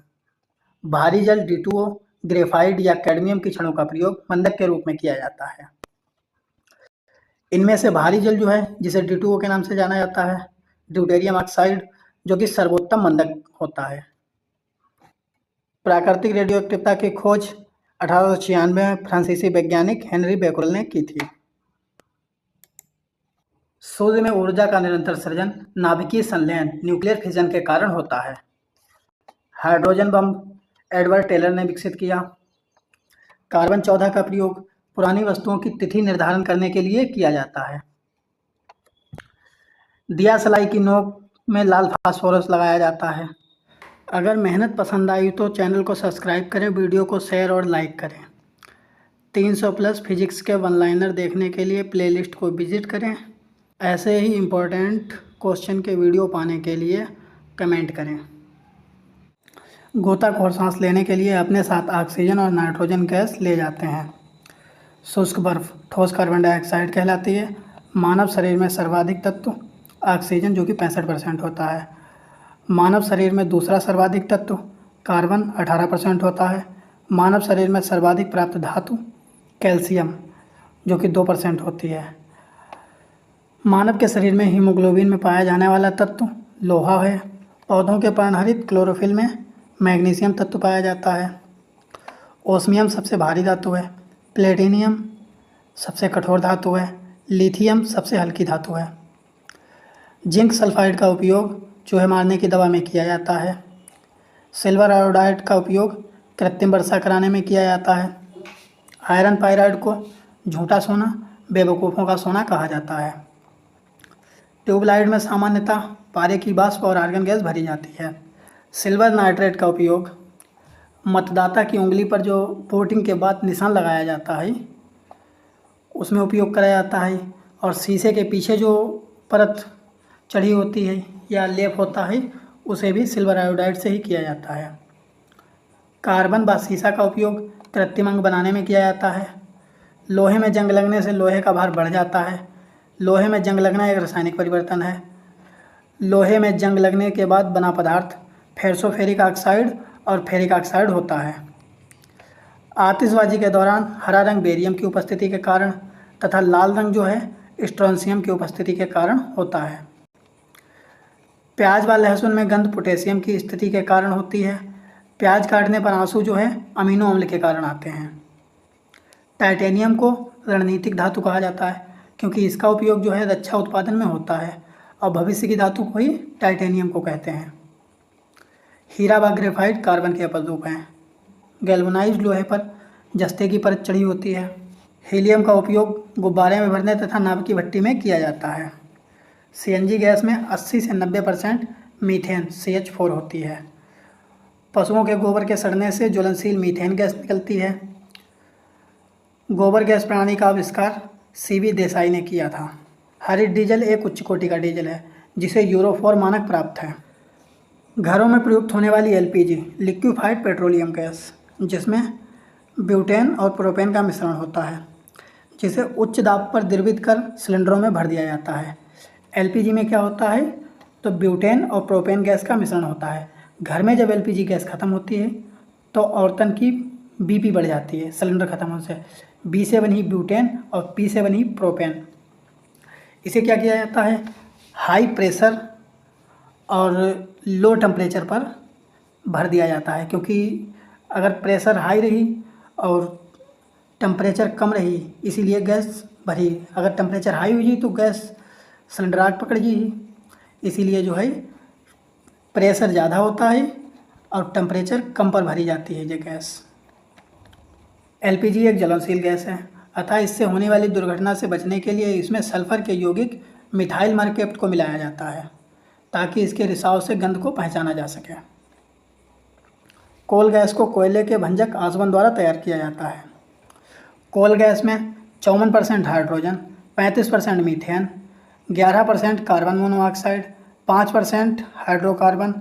भारी जल D2O, ग्रेफाइट या कैडमियम की छड़ों का प्रयोग मंदक के रूप में किया जाता है। इनमें से भारी जल जो है, जिसे D2O के नाम से जाना जाता है, ड्यूटेरियम ऑक्साइड, जो कि सर्वोत्तम मंदक होता है। प्राकृतिक रेडियोएक्टिवता की खोज 1896 में फ्रांसीसी वैज्ञानिक हेनरी बेकरेल ने की थी। सूर्य में ऊर्जा का निरंतर सृजन नाभिकीय संलयन न्यूक्लियर फिजन के कारण होता है। हाइड्रोजन बम एडवर्ड टेलर ने विकसित किया। कार्बन 14 का प्रयोग पुरानी वस्तुओं की तिथि निर्धारण करने के लिए किया जाता है। दिया सलाई की नोक में लाल फास्फोरस लगाया जाता है। अगर मेहनत पसंद आई तो चैनल को सब्सक्राइब करें, वीडियो को शेयर और लाइक करें। 300 प्लस फिजिक्स के वन लाइनर देखने के लिए प्लेलिस्ट को विजिट करें। ऐसे ही इम्पोर्टेंट क्वेश्चन के वीडियो पाने के लिए कमेंट करें। गोताखोर सांस लेने के लिए अपने साथ ऑक्सीजन और नाइट्रोजन गैस ले जाते हैं। शुष्क बर्फ ठोस कार्बन डाइऑक्साइड कहलाती है। मानव शरीर में सर्वाधिक तत्व ऑक्सीजन, जो कि 65% होता है। मानव शरीर में दूसरा सर्वाधिक तत्व कार्बन 18% होता है। मानव शरीर में सर्वाधिक प्राप्त धातु कैल्शियम, जो कि 2% होती है। मानव के शरीर में हीमोग्लोबिन में पाया जाने वाला तत्व लोहा है। पौधों के पर्णहरित क्लोरोफिल में मैग्नीशियम तत्व पाया जाता है। ओस्मियम सबसे भारी धातु है। प्लेटिनियम सबसे कठोर धातु है। लिथियम सबसे हल्की धातु है। जिंक सल्फाइड का उपयोग चूहे मारने की दवा में किया जाता है। सिल्वर आयोडाइड का उपयोग कृत्रिम वर्षा कराने में किया जाता है। आयरन पाइराइड को झूठा सोना, बेवकूफ़ों का सोना कहा जाता है। ट्यूबलाइट में सामान्यतः पारे की वाष्प और आर्गन गैस भरी जाती है। सिल्वर नाइट्रेट का उपयोग मतदाता की उंगली पर जो वोटिंग के बाद निशान लगाया जाता है उसमें उपयोग करा जाता है। और शीशे के पीछे जो परत चढ़ी होती है या लेप होता है उसे भी सिल्वर आयोडाइड से ही किया जाता है। कार्बन व सीसा का उपयोग कृत्रिम अंग बनाने में किया जाता है। लोहे में जंग लगने से लोहे का भार बढ़ जाता है। लोहे में जंग लगना एक रासायनिक परिवर्तन है। लोहे में जंग लगने के बाद बना पदार्थ फेरसोफेरिक ऑक्साइड और फेरिक ऑक्साइड होता है। आतिशबाजी के दौरान हरा रंग बेरियम की उपस्थिति के कारण तथा लाल रंग जो है स्ट्रोंशियम की उपस्थिति के कारण होता है। प्याज व लहसुन में गंध पोटेशियम की स्थिति के कारण होती है। प्याज काटने पर आंसू जो है अमीनो अम्ल के कारण आते हैं। टाइटेनियम को रणनीतिक धातु कहा जाता है क्योंकि इसका उपयोग जो है रक्षा उत्पादन में होता है और भविष्य की धातु को ही टाइटेनियम को कहते हैं। हीरा व ग्रेफाइट कार्बन के अपरूप हैं। गैल्वेनाइज्ड लोहे पर जस्ते की परत चढ़ी होती है। हीलियम का उपयोग गुब्बारे में भरने तथा नाभिक की भट्टी में किया जाता है। CNG गैस में 80 से 90% मीथेन CH4 होती है। पशुओं के गोबर के सड़ने से ज्वलनशील मीथेन गैस निकलती है। गोबर गैस प्रणाली का आविष्कार CV देसाई ने किया था। हरित डीजल एक उच्च कोटि का डीजल है जिसे यूरो 4 मानक प्राप्त है। घरों में प्रयुक्त होने वाली LPG लिक्विफाइड पेट्रोलियम गैस, जिसमें ब्यूटेन और प्रोपेन का मिश्रण होता है, जिसे उच्च दाब पर द्रवित कर सिलेंडरों में भर दिया जाता है। LPG में क्या होता है तो ब्यूटेन और प्रोपेन गैस का मिश्रण होता है। घर में जब LPG गैस ख़त्म होती है तो औरतन की BP बढ़ जाती है सिलेंडर ख़त्म होने से। B से बनी ब्यूटेन और P से बनी प्रोपेन। इसे क्या किया जाता है, हाई प्रेशर और लो टेम्परेचर पर भर दिया जाता है, क्योंकि अगर प्रेशर हाई रही और टेम्परेचर कम रही इसीलिए गैस भरी। अगर टेम्परेचर हाई हुई तो गैस सिलेंडर आग पकड़ गई, इसीलिए जो है प्रेशर ज़्यादा होता है और टेम्परेचर कम पर भरी जाती है ये गैस। LPG एक ज्वलनशील गैस है, अतः इससे होने वाली दुर्घटना से बचने के लिए इसमें सल्फर के यौगिक मिथाइल मरकप्ट को मिलाया जाता है ताकि इसके रिसाव से गंध को पहचाना जा सके। कोल गैस को कोयले के भंजक आसवन द्वारा तैयार किया जाता है। कोल गैस में 54% hydrogen, 35% methane, 11% carbon monoxide, 5% hydrocarbon,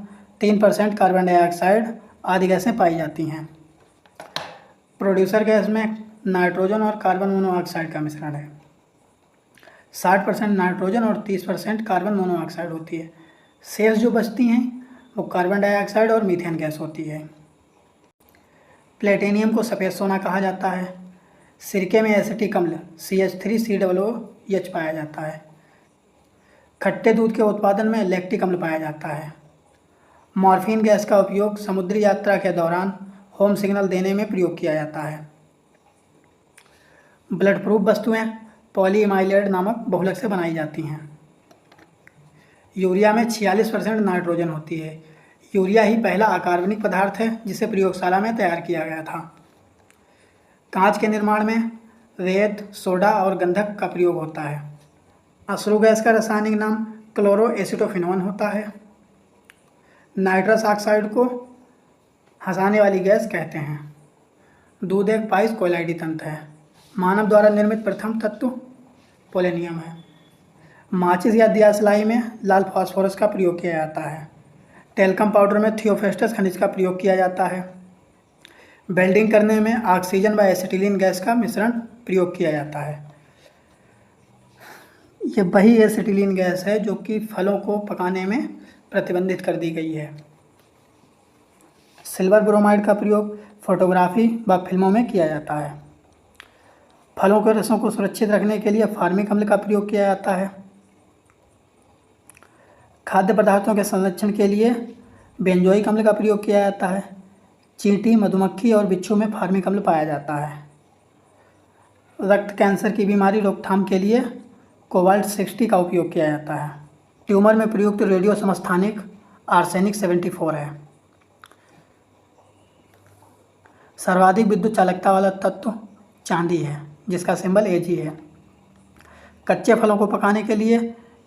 3% carbon dioxide आदि गैसें पाई जाती हैं। प्रोड्यूसर गैस में नाइट्रोजन और कार्बन मोनोऑक्साइड का मिश्रण है। 60% नाइट्रोजन और 30% कार्बन मोनोऑक्साइड होती है। शेष जो बचती हैं वो कार्बन डाइऑक्साइड और मीथेन गैस होती है। प्लेटिनियम को सफ़ेद सोना कहा जाता है। सिरके में एसिटिक अम्ल CH3COOH पाया जाता है। खट्टे दूध के उत्पादन में लैक्टिक अम्ल पाया जाता है। मॉर्फिन गैस का उपयोग समुद्री यात्रा के दौरान होम सिग्नल देने में प्रयोग किया जाता है। ब्लड प्रूफ वस्तुएं पॉलीइमाइलेट नामक बहुलक से बनाई जाती हैं। यूरिया में 46% नाइट्रोजन होती है। यूरिया ही पहला अकार्बनिक पदार्थ है जिसे प्रयोगशाला में तैयार किया गया था। कांच के निर्माण में रेत, सोडा और गंधक का प्रयोग होता है। अश्रु गैस का रासायनिक नाम क्लोरोएसिटोफिनोन होता है। नाइट्रस ऑक्साइड को हंसाने वाली गैस कहते हैं। दूध एक पाइस कोयलाइडी तंत्र है। मानव द्वारा निर्मित प्रथम तत्व पोलेनियम है। माचिस या दियासलाई में लाल फास्फोरस का प्रयोग किया जाता है। टेल्कम पाउडर में थियोफेस्टस खनिज का प्रयोग किया जाता है। वेल्डिंग करने में ऑक्सीजन व एसिटिलीन गैस का मिश्रण प्रयोग किया जाता है। ये वही एसिटिलीन गैस है जो कि फलों को पकाने में प्रतिबंधित कर दी गई है। सिल्वर ब्रोमाइड का प्रयोग फोटोग्राफी व फिल्मों में किया जाता है। फलों के रसों को सुरक्षित रखने के लिए फार्मिक अम्ल का प्रयोग किया जाता है। खाद्य पदार्थों के संरक्षण के लिए बेंजोइक अम्ल का प्रयोग किया जाता है। चींटी, मधुमक्खी और बिच्छू में फार्मिक अम्ल पाया जाता है। रक्त कैंसर की बीमारी रोकथाम के लिए कोबाल्ट 60 का उपयोग किया जाता है। ट्यूमर में प्रयुक्त रेडियो समस्थानिक आर्सेनिक 74 है। सर्वाधिक विद्युत चालकता वाला तत्व चांदी है जिसका सिंबल Ag है। कच्चे फलों को पकाने के लिए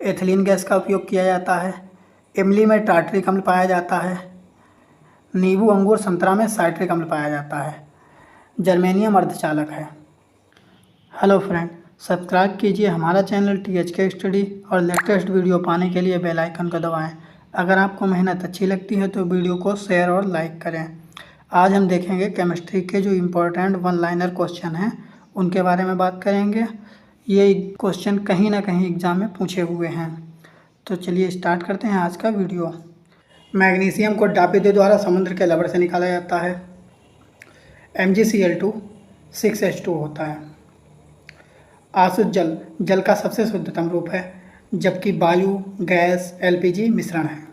एथिलीन गैस का उपयोग किया जाता है। इमली में टार्टरिक अम्ल पाया जाता है। नींबू, अंगूर, संतरा में साइट्रिक अम्ल पाया जाता है। जर्मेनियम अर्धचालक है। हेलो फ्रेंड, सब्सक्राइब कीजिए हमारा चैनल THK स्टडी और लेटेस्ट वीडियो पाने के लिए बेल आइकन को दबाएं। अगर आपको मेहनत अच्छी लगती है तो वीडियो को शेयर और लाइक करें। आज हम देखेंगे केमिस्ट्री के जो इम्पोर्टेंट वन लाइनर क्वेश्चन हैं उनके बारे में बात करेंगे। ये क्वेश्चन कहीं ना कहीं एग्ज़ाम में पूछे हुए हैं। तो चलिए स्टार्ट करते हैं आज का वीडियो। मैग्नीशियम को डापिते द्वारा समुद्र के लवण से निकाला जाता है। MgCl2 6H2 होता है। आसुत जल जल का सबसे शुद्धतम रूप है जबकि वायु, गैस, LPG मिश्रण है।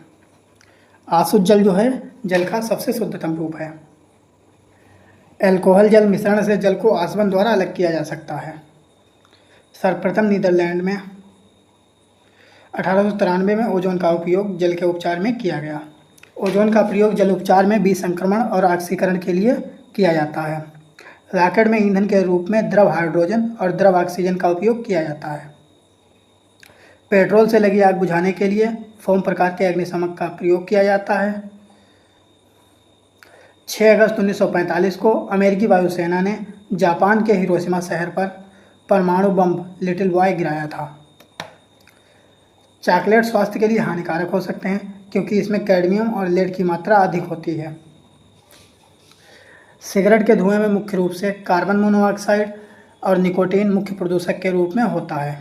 आसुत जल जो है जल का सबसे शुद्धतम रूप है। एल्कोहल जल मिश्रण से जल को आसवन द्वारा अलग किया जा सकता है। सर्वप्रथम नीदरलैंड में 1893 में ओजोन का उपयोग जल के उपचार में किया गया। ओजोन का प्रयोग जल उपचार में विसंक्रमण और ऑक्सीकरण के लिए किया जाता है। रॉकेट में ईंधन के रूप में द्रव हाइड्रोजन और द्रव ऑक्सीजन का उपयोग किया जाता है। पेट्रोल से लगी आग बुझाने के लिए फोम प्रकार के अग्निशमक का प्रयोग किया जाता है। 6 अगस्त 1945 को अमेरिकी वायुसेना ने जापान के हिरोशिमा शहर पर परमाणु बम लिटिल बॉय गिराया था। चॉकलेट स्वास्थ्य के लिए हानिकारक हो सकते हैं क्योंकि इसमें कैडमियम और लेड की मात्रा अधिक होती है। सिगरेट के धुएं में मुख्य रूप से कार्बन मोनोऑक्साइड और निकोटीन मुख्य प्रदूषक के रूप में होता है।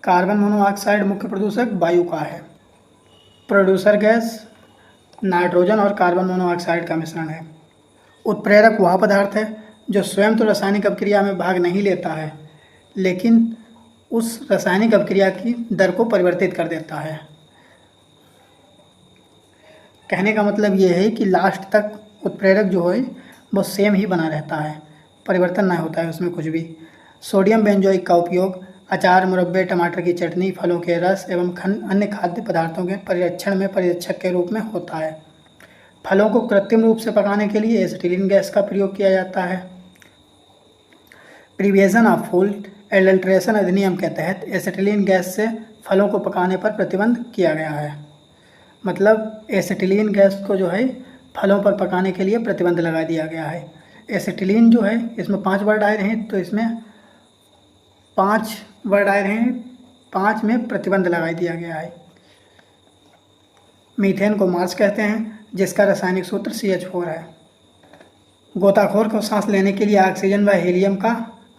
कार्बन मोनोऑक्साइड मुख्य प्रदूषक वायु का है। प्रोड्यूसर गैस नाइट्रोजन और कार्बन मोनोऑक्साइड का मिश्रण है। उत्प्रेरक वह पदार्थ है जो स्वयं तो रासायनिक अभिक्रिया में भाग नहीं लेता है लेकिन उस रासायनिक अभिक्रिया की दर को परिवर्तित कर देता है। कहने का मतलब ये है कि लास्ट तक उत्प्रेरक जो है वो सेम ही बना रहता है, परिवर्तन नहीं होता है उसमें कुछ भी। सोडियम बेंजोइक का उपयोग अचार, मुरब्बे, टमाटर की चटनी, फलों के रस एवं अन्य खाद्य पदार्थों के परिरक्षण में परिरक्षक के रूप में होता है। फलों को कृत्रिम रूप से पकाने के लिए एसिटिलीन गैस का प्रयोग किया जाता है। प्रिवेंशन ऑफ फूड एडल्ट्रेशन अधिनियम के तहत एसिटिलीन गैस से फलों को पकाने पर प्रतिबंध किया गया है। मतलब एसिटिलीन गैस को जो है फलों पर पकाने के लिए प्रतिबंध लगा दिया गया है। एसिटिलीन जो है इसमें 5 वर्ड आए हैं तो इसमें 5 वर्ड आए हैं, 5 में प्रतिबंध लगा दिया गया है। मीथेन को मार्स कहते हैं, जिसका रासायनिक सूत्र CH4 है। गोताखोर को सांस लेने के लिए ऑक्सीजन व हीलियम का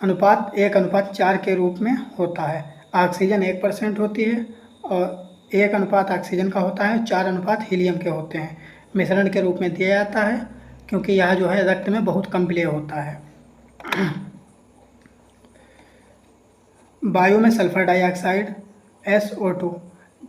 अनुपात 1:4 के रूप में होता है। ऑक्सीजन 1% होती है और 1 अनुपात ऑक्सीजन का होता है, 4 अनुपात हीलियम के होते हैं। मिश्रण के रूप में दिया जाता है क्योंकि यह जो है रक्त में बहुत कम विलय होता है। वायु में सल्फर डाइऑक्साइड SO2,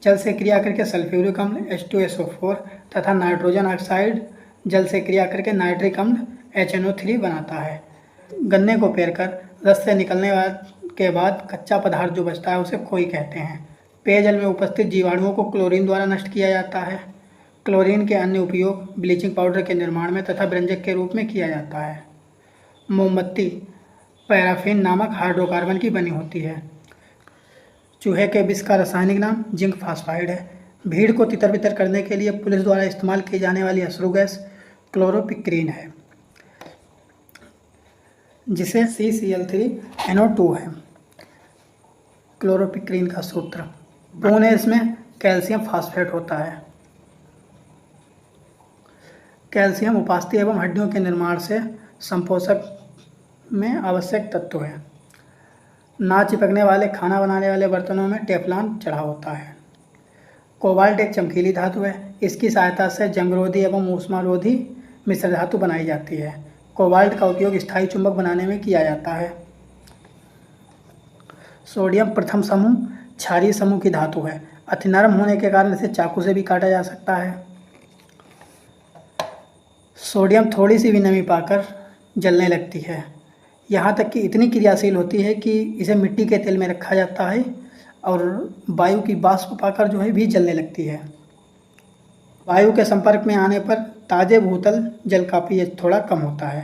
जल से क्रिया करके सल्फ्यूरिक अम्ल H2SO4 तथा नाइट्रोजन ऑक्साइड जल से क्रिया करके नाइट्रिक अम्ल HNO3 बनाता है। गन्ने को पेरकर रस से निकलने के बाद कच्चा पदार्थ जो बचता है उसे खोई कहते हैं। पेयजल में उपस्थित जीवाणुओं को क्लोरीन द्वारा नष्ट किया जाता है। क्लोरीन के अन्य उपयोग ब्लीचिंग पाउडर के निर्माण में तथा व्यंजक के रूप में किया जाता है। मोमबत्ती पैराफिन नामक हाइड्रोकार्बन की बनी होती है। चूहे के विष का रासायनिक नाम जिंक फास्फाइड है। भीड़ को तितर बितर करने के लिए पुलिस द्वारा इस्तेमाल की जाने वाली अश्रु गैस क्लोरोपिक्रीन है, जिसे CCl3NO2 है। क्लोरोपिक्रीन का सूत्र पुणे इसमें कैल्शियम फास्फेट होता है। कैल्शियम उपास्थि एवं हड्डियों के निर्माण से संपोषक में आवश्यक तत्व है। ना चिपकने वाले खाना बनाने वाले बर्तनों में टेफ्लॉन चढ़ा होता है। कोबाल्ट एक चमकीली धातु है। इसकी सहायता से जंगरोधी एवं ऊष्मारोधी मिश्र धातु बनाई जाती है। कोबाल्ट का उपयोग स्थायी चुंबक बनाने में किया जाता है। सोडियम प्रथम समूह क्षारीय समूह की धातु है। अति नरम होने के कारण इसे चाकू से भी काटा जा सकता है। सोडियम थोड़ी सी भी नमी पाकर जलने लगती है, यहाँ तक कि इतनी क्रियाशील होती है कि इसे मिट्टी के तेल में रखा जाता है और वायु की वाष्प पाकर जो है भी जलने लगती है। वायु के संपर्क में आने पर ताज़े भूतल जल का pH थोड़ा कम होता है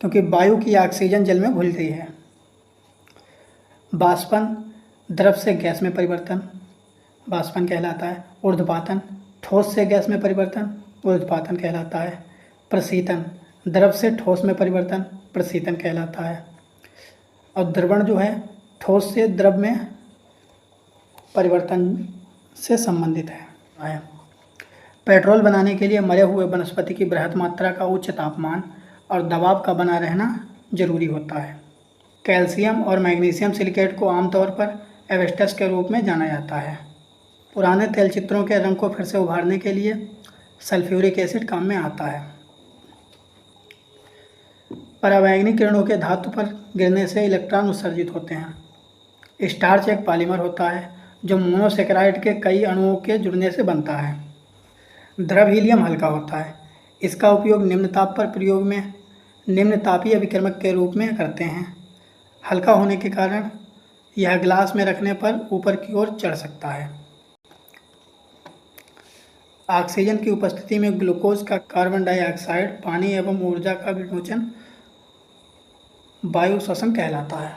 क्योंकि वायु की ऑक्सीजन जल में घुल रही है। बाष्पन द्रव से गैस में परिवर्तन बाष्पन कहलाता है। ऊर्ध्वपातन ठोस से गैस में परिवर्तन ऊर्ध्वपातन कहलाता है। प्रशीतन द्रव से ठोस में परिवर्तन प्रशीतन कहलाता है। और द्रवण जो है ठोस से द्रव में परिवर्तन से संबंधित है। पेट्रोल बनाने के लिए मरे हुए वनस्पति की बृहत मात्रा का उच्च तापमान और दबाव का बना रहना जरूरी होता है। कैल्शियम और मैग्नीशियम सिलिकेट को आमतौर पर एवेस्टस के रूप में जाना जाता है। पुराने तैलचित्रों के रंग को फिर से उभारने के लिए सल्फ्यूरिक एसिड काम में आता है। परावैंगनी किरणों के धातु पर गिरने से इलेक्ट्रॉन उत्सर्जित होते हैं। स्टार्च एक पॉलीमर होता है जो मोनोसेकेराइड के कई अणुओं के जुड़ने से बनता है। द्रव हीलियम हल्का होता है। इसका उपयोग निम्न ताप पर प्रयोग में निम्न तापीय विक्रमक के रूप में करते हैं। हल्का होने के कारण यह ग्लास में रखने पर ऊपर की ओर चढ़ सकता है। ऑक्सीजन की उपस्थिति में ग्लूकोज का कार्बन डाइऑक्साइड पानी एवं ऊर्जा का विमोचन वायु श्वसन कहलाता है।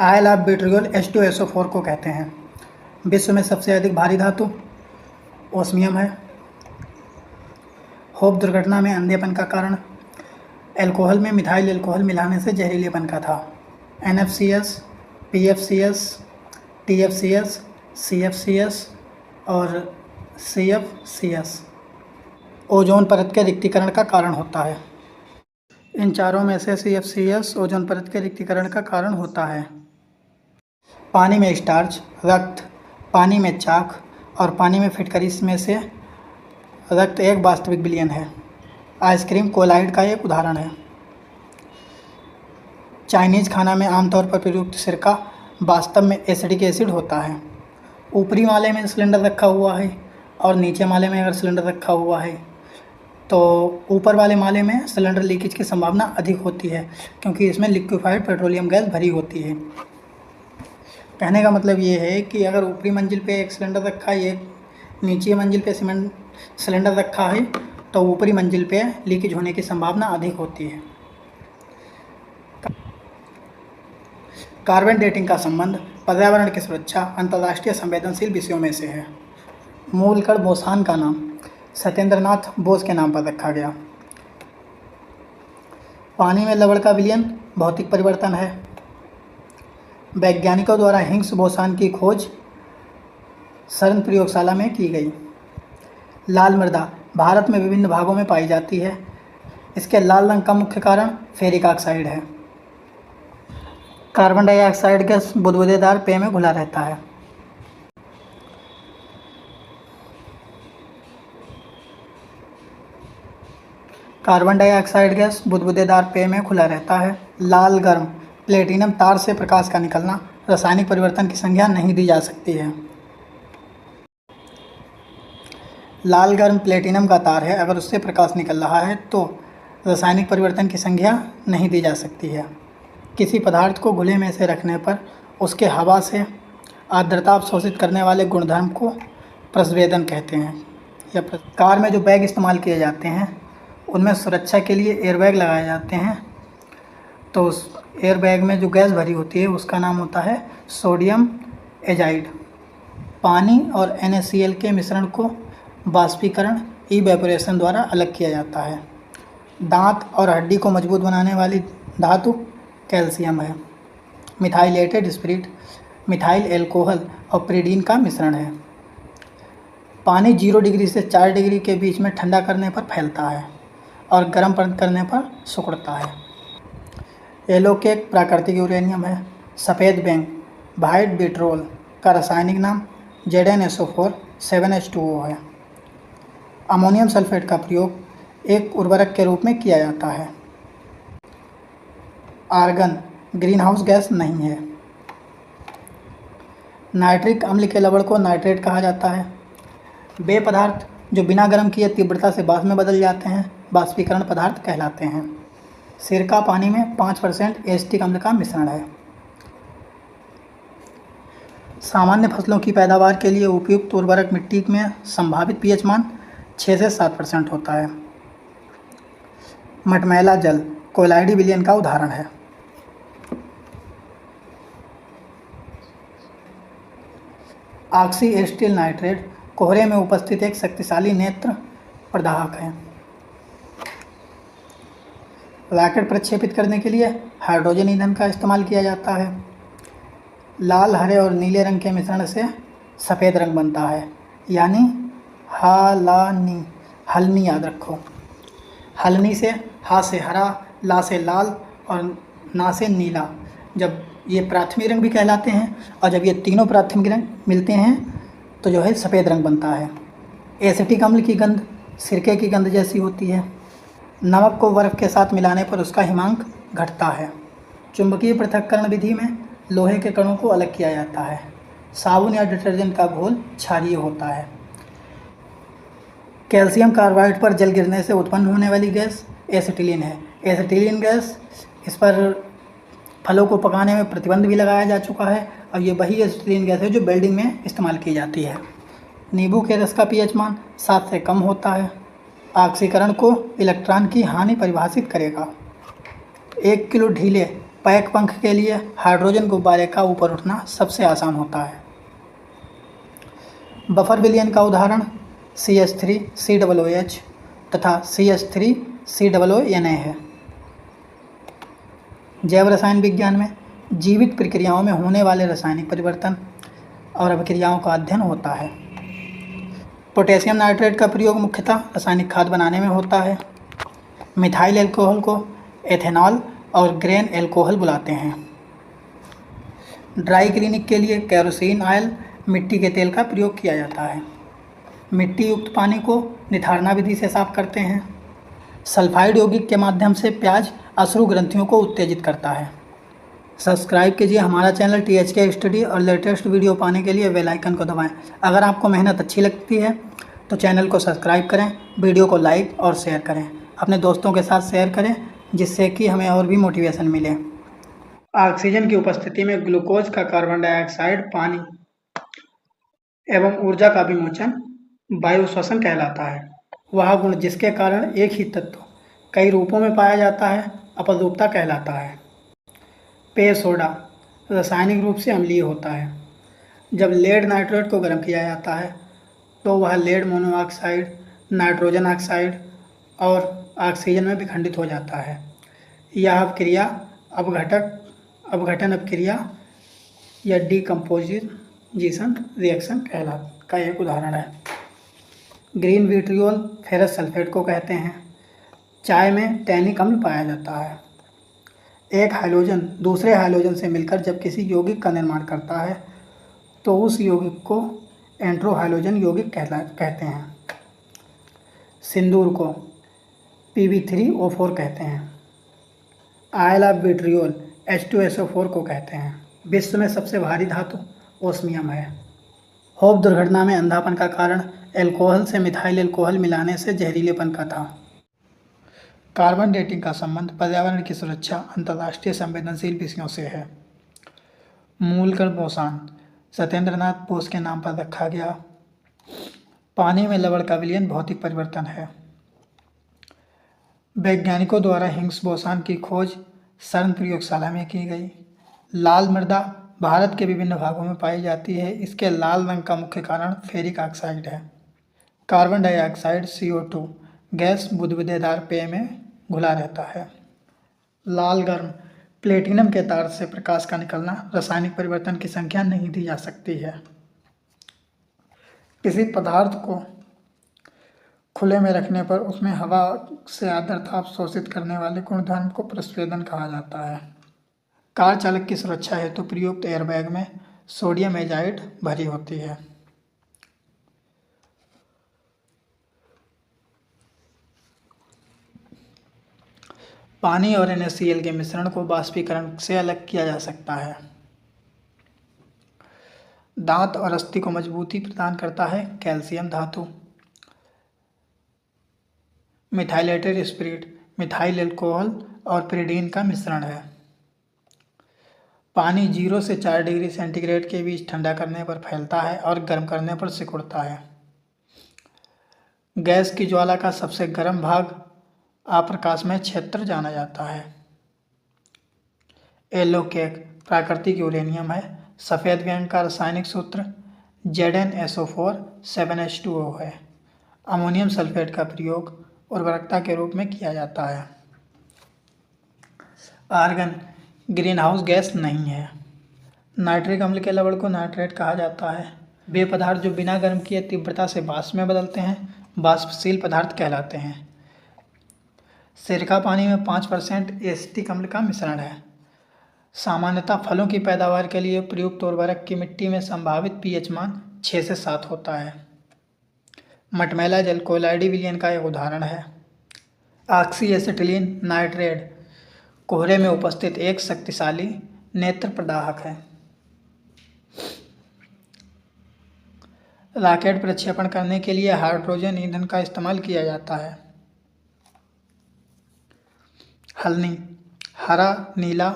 आयल ऑफ विट्रियोल H2SO4 को कहते हैं। विश्व में सबसे अधिक भारी धातु ओस्मियम है। होप दुर्घटना में अंधेपन का कारण अल्कोहल में मिथाइल अल्कोहल मिलाने से जहरीलेपन का था। NFCS, PFCS, TFCS, CFCS और CFCS ओजोन परत के रिक्तीकरण का कारण होता है। इन चारों में से CFCS ओजोन परत के रिक्तीकरण का कारण होता है। पानी में स्टार्च, रक्त, पानी में चाक और पानी में फिटकरी में से रक्त एक वास्तविक विलयन है। आइसक्रीम कोलाइड का एक उदाहरण है। चाइनीज़ खाना में आमतौर पर प्रयुक्त सिरका वास्तव में एसिडिक एसिड होता है। ऊपरी माले में सिलेंडर रखा हुआ है और नीचे माले में अगर सिलेंडर रखा हुआ है तो ऊपर वाले माले में सिलेंडर लीकेज की संभावना अधिक होती है क्योंकि इसमें लिक्विफाइड पेट्रोलियम गैस भरी होती है। कहने का मतलब ये है कि अगर ऊपरी मंजिल पे एक सिलेंडर रखा है, एक नीचे मंजिल पे सिलेंडर रखा है तो ऊपरी मंजिल पे लीकेज होने की संभावना अधिक होती है। कार्बन डेटिंग का संबंध पर्यावरण की सुरक्षा अंतर्राष्ट्रीय संवेदनशील विषयों में से है। मूल कण बोसान का नाम सत्येंद्रनाथ बोस के नाम पर रखा गया। पानी में लवण का विलयन भौतिक परिवर्तन है। वैज्ञानिकों द्वारा हिग्स बोसान की खोज सर्न प्रयोगशाला में की गई। लाल मृदा भारत में विभिन्न भागों में पाई जाती है। इसके लाल रंग का मुख्य कारण फेरिक ऑक्साइड है। कार्बन डाइऑक्साइड गैस बुदबुदेदार पेय में घुला रहता है। कार्बन डाइऑक्साइड गैस बुदबुदेदार पेय में खुला रहता है। लाल गर्म प्लेटिनम तार से प्रकाश का निकलना, रासायनिक परिवर्तन की संज्ञा नहीं दी जा सकती है। लाल गर्म प्लेटिनम का तार है, अगर उससे प्रकाश निकल रहा है तो रासायनिक परिवर्तन की संज्ञा नहीं दी जा सकती है। किसी पदार्थ को घुले में से रखने पर उसके हवा से आर्द्रता अवशोषित करने वाले गुणधर्म को प्रस्वेदन कहते हैं। या कार में जो बैग इस्तेमाल किए जाते हैं उनमें सुरक्षा के लिए एयरबैग लगाए जाते हैं, तो उस एयरबैग में जो गैस भरी होती है उसका नाम होता है सोडियम एजाइड। पानी और NaCl के मिश्रण को बाष्पीकरण इवेपोरेशन द्वारा अलग किया जाता है। दांत और हड्डी को मजबूत बनाने वाली धातु कैल्शियम है। मिथाइलेटेड स्पिरिट मिथाइल एल्कोहल और प्रीडीन का मिश्रण है। पानी 0 डिग्री से 4 डिग्री के बीच में ठंडा करने पर फैलता है और गर्म करने पर सिकुड़ता है। येलो केक प्राकृतिक यूरेनियम है। सफ़ेद बैंक वाइट विट्रोल का रासायनिक नाम ZnSO4 7H2O है। अमोनियम सल्फेट का प्रयोग एक उर्वरक के रूप में किया जाता है। आर्गन ग्रीन हाउस गैस नहीं है। नाइट्रिक अम्ल के लवण को नाइट्रेट कहा जाता है। वे पदार्थ जो बिना गर्म किए तीव्रता से वाष्प में बदल जाते हैं बाष्पीकरण पदार्थ कहलाते हैं। सिरका पानी में 5% एसिटिक अम्ल का मिश्रण है। सामान्य फसलों की पैदावार के लिए उपयुक्त उर्वरक मिट्टी में संभावित pH मान 6 से 7% होता है। मटमैला जल कोलाइडी विलयन का उदाहरण है। ऑक्सी एसिटिल नाइट्रेट कोहरे में उपस्थित एक शक्तिशाली नेत्र प्रदाहक है। रॉकेट प्रक्षेपित करने के लिए हाइड्रोजन ईंधन का इस्तेमाल किया जाता है। लाल, हरे और नीले रंग के मिश्रण से सफ़ेद रंग बनता है, यानी हालानी। हलनी याद रखो। हलनी से हा से हरा, ला से लाल और ना से नीला। जब ये प्राथमिक रंग भी कहलाते हैं और जब ये तीनों प्राथमिक रंग मिलते हैं तो जो है सफ़ेद रंग बनता है। एसिटिक अम्ल की गंध सिरके की गंध जैसी होती है। नमक को बर्फ़ के साथ मिलाने पर उसका हिमांक घटता है। चुंबकीय पृथक्करण विधि में लोहे के कणों को अलग किया जाता है। साबुन या डिटर्जेंट का घोल क्षारीय होता है। कैल्शियम कार्बाइड पर जल गिरने से उत्पन्न होने वाली गैस एसिटिलीन है। एसिटिलीन गैस, इस पर फलों को पकाने में प्रतिबंध भी लगाया जा चुका है और ये वही एसिटिलीन गैस है जो वेल्डिंग में इस्तेमाल की जाती है। नींबू के रस का pH मान 7 से कम होता है। ऑक्सीकरण को इलेक्ट्रॉन की हानि परिभाषित करेगा। 1 किलो ढीले पैक पंख के लिए हाइड्रोजन गुब्बारे का ऊपर उठना सबसे आसान होता है। बफर विलयन का उदाहरण CH3COOH तथा CH3COONA है। जैव रसायन विज्ञान में जीवित प्रक्रियाओं में होने वाले रासायनिक परिवर्तन और अभिक्रियाओं का अध्ययन होता है। पोटेशियम नाइट्रेट का प्रयोग मुख्यतः रासायनिक खाद बनाने में होता है। मिथाइल एल्कोहल को एथेनॉल और ग्रेन एल्कोहल बुलाते हैं। ड्राई क्लीनिंग के लिए केरोसिन ऑयल मिट्टी के तेल का प्रयोग किया जाता है। मिट्टी युक्त पानी को निथारना विधि से साफ करते हैं। सल्फाइड यौगिक के माध्यम से प्याज अश्रु ग्रंथियों को उत्तेजित करता है। सब्सक्राइब कीजिए हमारा चैनल THK स्टडी और लेटेस्ट वीडियो पाने के लिए बेल आइकन को दबाएं। अगर आपको मेहनत अच्छी लगती है तो चैनल को सब्सक्राइब करें, वीडियो को लाइक और शेयर करें, अपने दोस्तों के साथ शेयर करें जिससे कि हमें और भी मोटिवेशन मिले। ऑक्सीजन की उपस्थिति में ग्लूकोज का कार्बन डाइऑक्साइड पानी एवं ऊर्जा का विमोचन वायु श्वसन कहलाता है। वह गुण जिसके कारण एक ही तत्व कई रूपों में पाया जाता है अपरूपता कहलाता है। पेय सोडा रासायनिक रूप से अम्लीय होता है। जब लेड नाइट्रेट को गर्म किया जाता है तो वह लेड मोनोऑक्साइड, नाइट्रोजन ऑक्साइड और ऑक्सीजन में विखंडित हो जाता है। यह अपक्रिया अपघटन अपक्रिया या डिकम्पोजिशन रिएक्शन का एक उदाहरण है। ग्रीन विट्रियोल फेरस सल्फेट को कहते हैं। चाय में टैनिक अम्ल पाया जाता है। एक हाइड्रोजन दूसरे हाइड्रोजन से मिलकर जब किसी यौगिक का निर्माण करता है तो उस यौगिक को एंट्रोहाइड्रोजन यौगिक कहते हैं। सिंदूर को Pb3O4 कहते हैं। आयल ऑफ विट्रियोल H2SO4 को कहते हैं। विश्व में सबसे भारी धातु ओस्मियम है। होप दुर्घटना में अंधापन का कारण एल्कोहल से मिथाइल एल्कोहल मिलाने से जहरीलेपन का था। कार्बन डेटिंग का संबंध पर्यावरण की सुरक्षा अंतर्राष्ट्रीय संवेदनशील विषयों से है। मूलकण बोसान सत्येंद्रनाथ बोस के नाम पर रखा गया। पानी में लवण का विलयन भौतिक परिवर्तन है। वैज्ञानिकों द्वारा हिग्स बोसान की खोज सर्न प्रयोगशाला में की गई। लाल मृदा भारत के विभिन्न भागों में पाई जाती है। इसके लाल रंग का मुख्य कारण फेरिक ऑक्साइड है। कार्बन डाइऑक्साइड CO2 गैस बुदबुदेदार पेय में घुला रहता है। लाल गर्म प्लेटिनम के तार से प्रकाश का निकलना रासायनिक परिवर्तन की संख्या नहीं दी जा सकती है। किसी पदार्थ को खुले में रखने पर उसमें हवा से आर्द्रता अवशोषित करने वाले गुणधर्म को प्रस्वेदन कहा जाता है। कार चालक की सुरक्षा हेतु प्रयुक्त एयरबैग में सोडियम एजाइड भरी होती है। पानी और NaCl के मिश्रण को बाष्पीकरण से अलग किया जा सकता है। दांत और अस्थि को मजबूती प्रदान करता है कैल्शियम धातु। मिथाइलेटेड स्पिरिट मिथाइल अल्कोहल और पिरीडीन का मिश्रण है। पानी 0 से 4 डिग्री सेंटीग्रेड के बीच ठंडा करने पर फैलता है और गर्म करने पर सिकुड़ता है। गैस की ज्वाला का सबसे गर्म भाग अप्रकाशमय क्षेत्र जाना जाता है। येलो केक प्राकृतिक यूरेनियम है। सफ़ेद व्यंग का रासायनिक सूत्र ZnSO4 7H2O है। अमोनियम सल्फेट का प्रयोग उर्वरकता के रूप में किया जाता है। आर्गन ग्रीन हाउस गैस नहीं है। नाइट्रिक अम्ल के लवण को नाइट्रेट कहा जाता है। वे पदार्थ जो बिना गर्म किए तीव्रता से वाष्प में बदलते हैं वाष्पशील पदार्थ कहलाते हैं। सिरका पानी में 5% एसिटिक अम्ल का मिश्रण है। सामान्यतः फलों की पैदावार के लिए प्रयुक्त उर्वरक की मिट्टी में संभावित pH मान 6 से 7 होता है। मटमैला जल कोलाइडी विलयन का एक उदाहरण है। ऑक्सी एसिटिलीन नाइट्रेट कोहरे में उपस्थित एक शक्तिशाली नेत्र प्रदाहक है। रॉकेट प्रक्षेपण करने के लिए हाइड्रोजन ईंधन का इस्तेमाल किया जाता है। हल्दी हरा नीला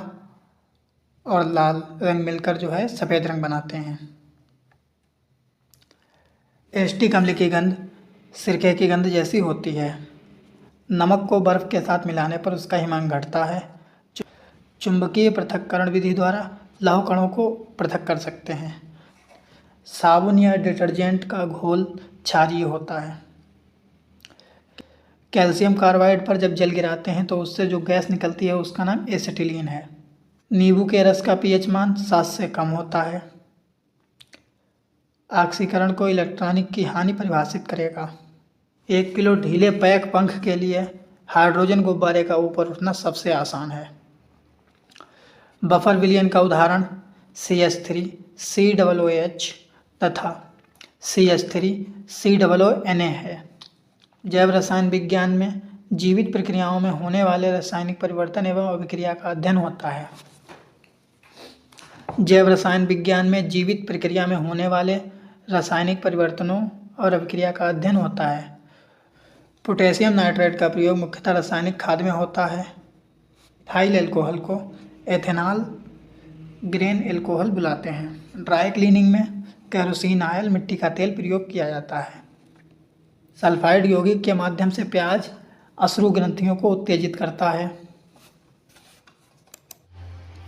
और लाल रंग मिलकर जो है सफ़ेद रंग बनाते हैं। एसिटिक अम्ल की गंध सिरके की गंध जैसी होती है। नमक को बर्फ़ के साथ मिलाने पर उसका हिमांक घटता है। चुंबकीय पृथक्करण विधि द्वारा लौह कणों को पृथक कर सकते हैं। साबुन या डिटर्जेंट का घोल क्षारीय होता है। कैल्शियम कार्बाइड पर जब जल गिराते हैं तो उससे जो गैस निकलती है उसका नाम एसिटिलीन है। नींबू के रस का pH मान 7 से कम होता है। ऑक्सीकरण को इलेक्ट्रॉनिक की हानि परिभाषित करेगा। 1 किलो ढीले पैक पंख के लिए हाइड्रोजन गुब्बारे का ऊपर उठना सबसे आसान है। बफर विलयन का उदाहरण CH3 COOH तथा CH3 COONA है। जैव रसायन विज्ञान में जीवित प्रक्रियाओं में होने वाले रासायनिक परिवर्तन एवं अभिक्रिया का अध्ययन होता है। जैव रसायन विज्ञान में जीवित प्रक्रिया में होने वाले रासायनिक परिवर्तनों और अभिक्रिया का अध्ययन होता है। पोटेशियम नाइट्रेट का प्रयोग मुख्यतः रासायनिक खाद में होता है। इथाइल अल्कोहल को एथेनॉल ग्रेन अल्कोहल बुलाते हैं। ड्राई क्लीनिंग में केरोसिन ऑयल मिट्टी का तेल प्रयोग किया जाता है। सल्फाइड यौगिक के माध्यम से प्याज अश्रु ग्रंथियों को उत्तेजित करता है।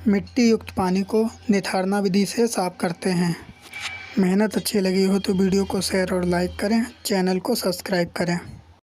मिट्टी युक्त पानी को निथारना विधि से साफ करते हैं। मेहनत अच्छी लगी हो तो वीडियो को शेयर और लाइक करें, चैनल को सब्सक्राइब करें।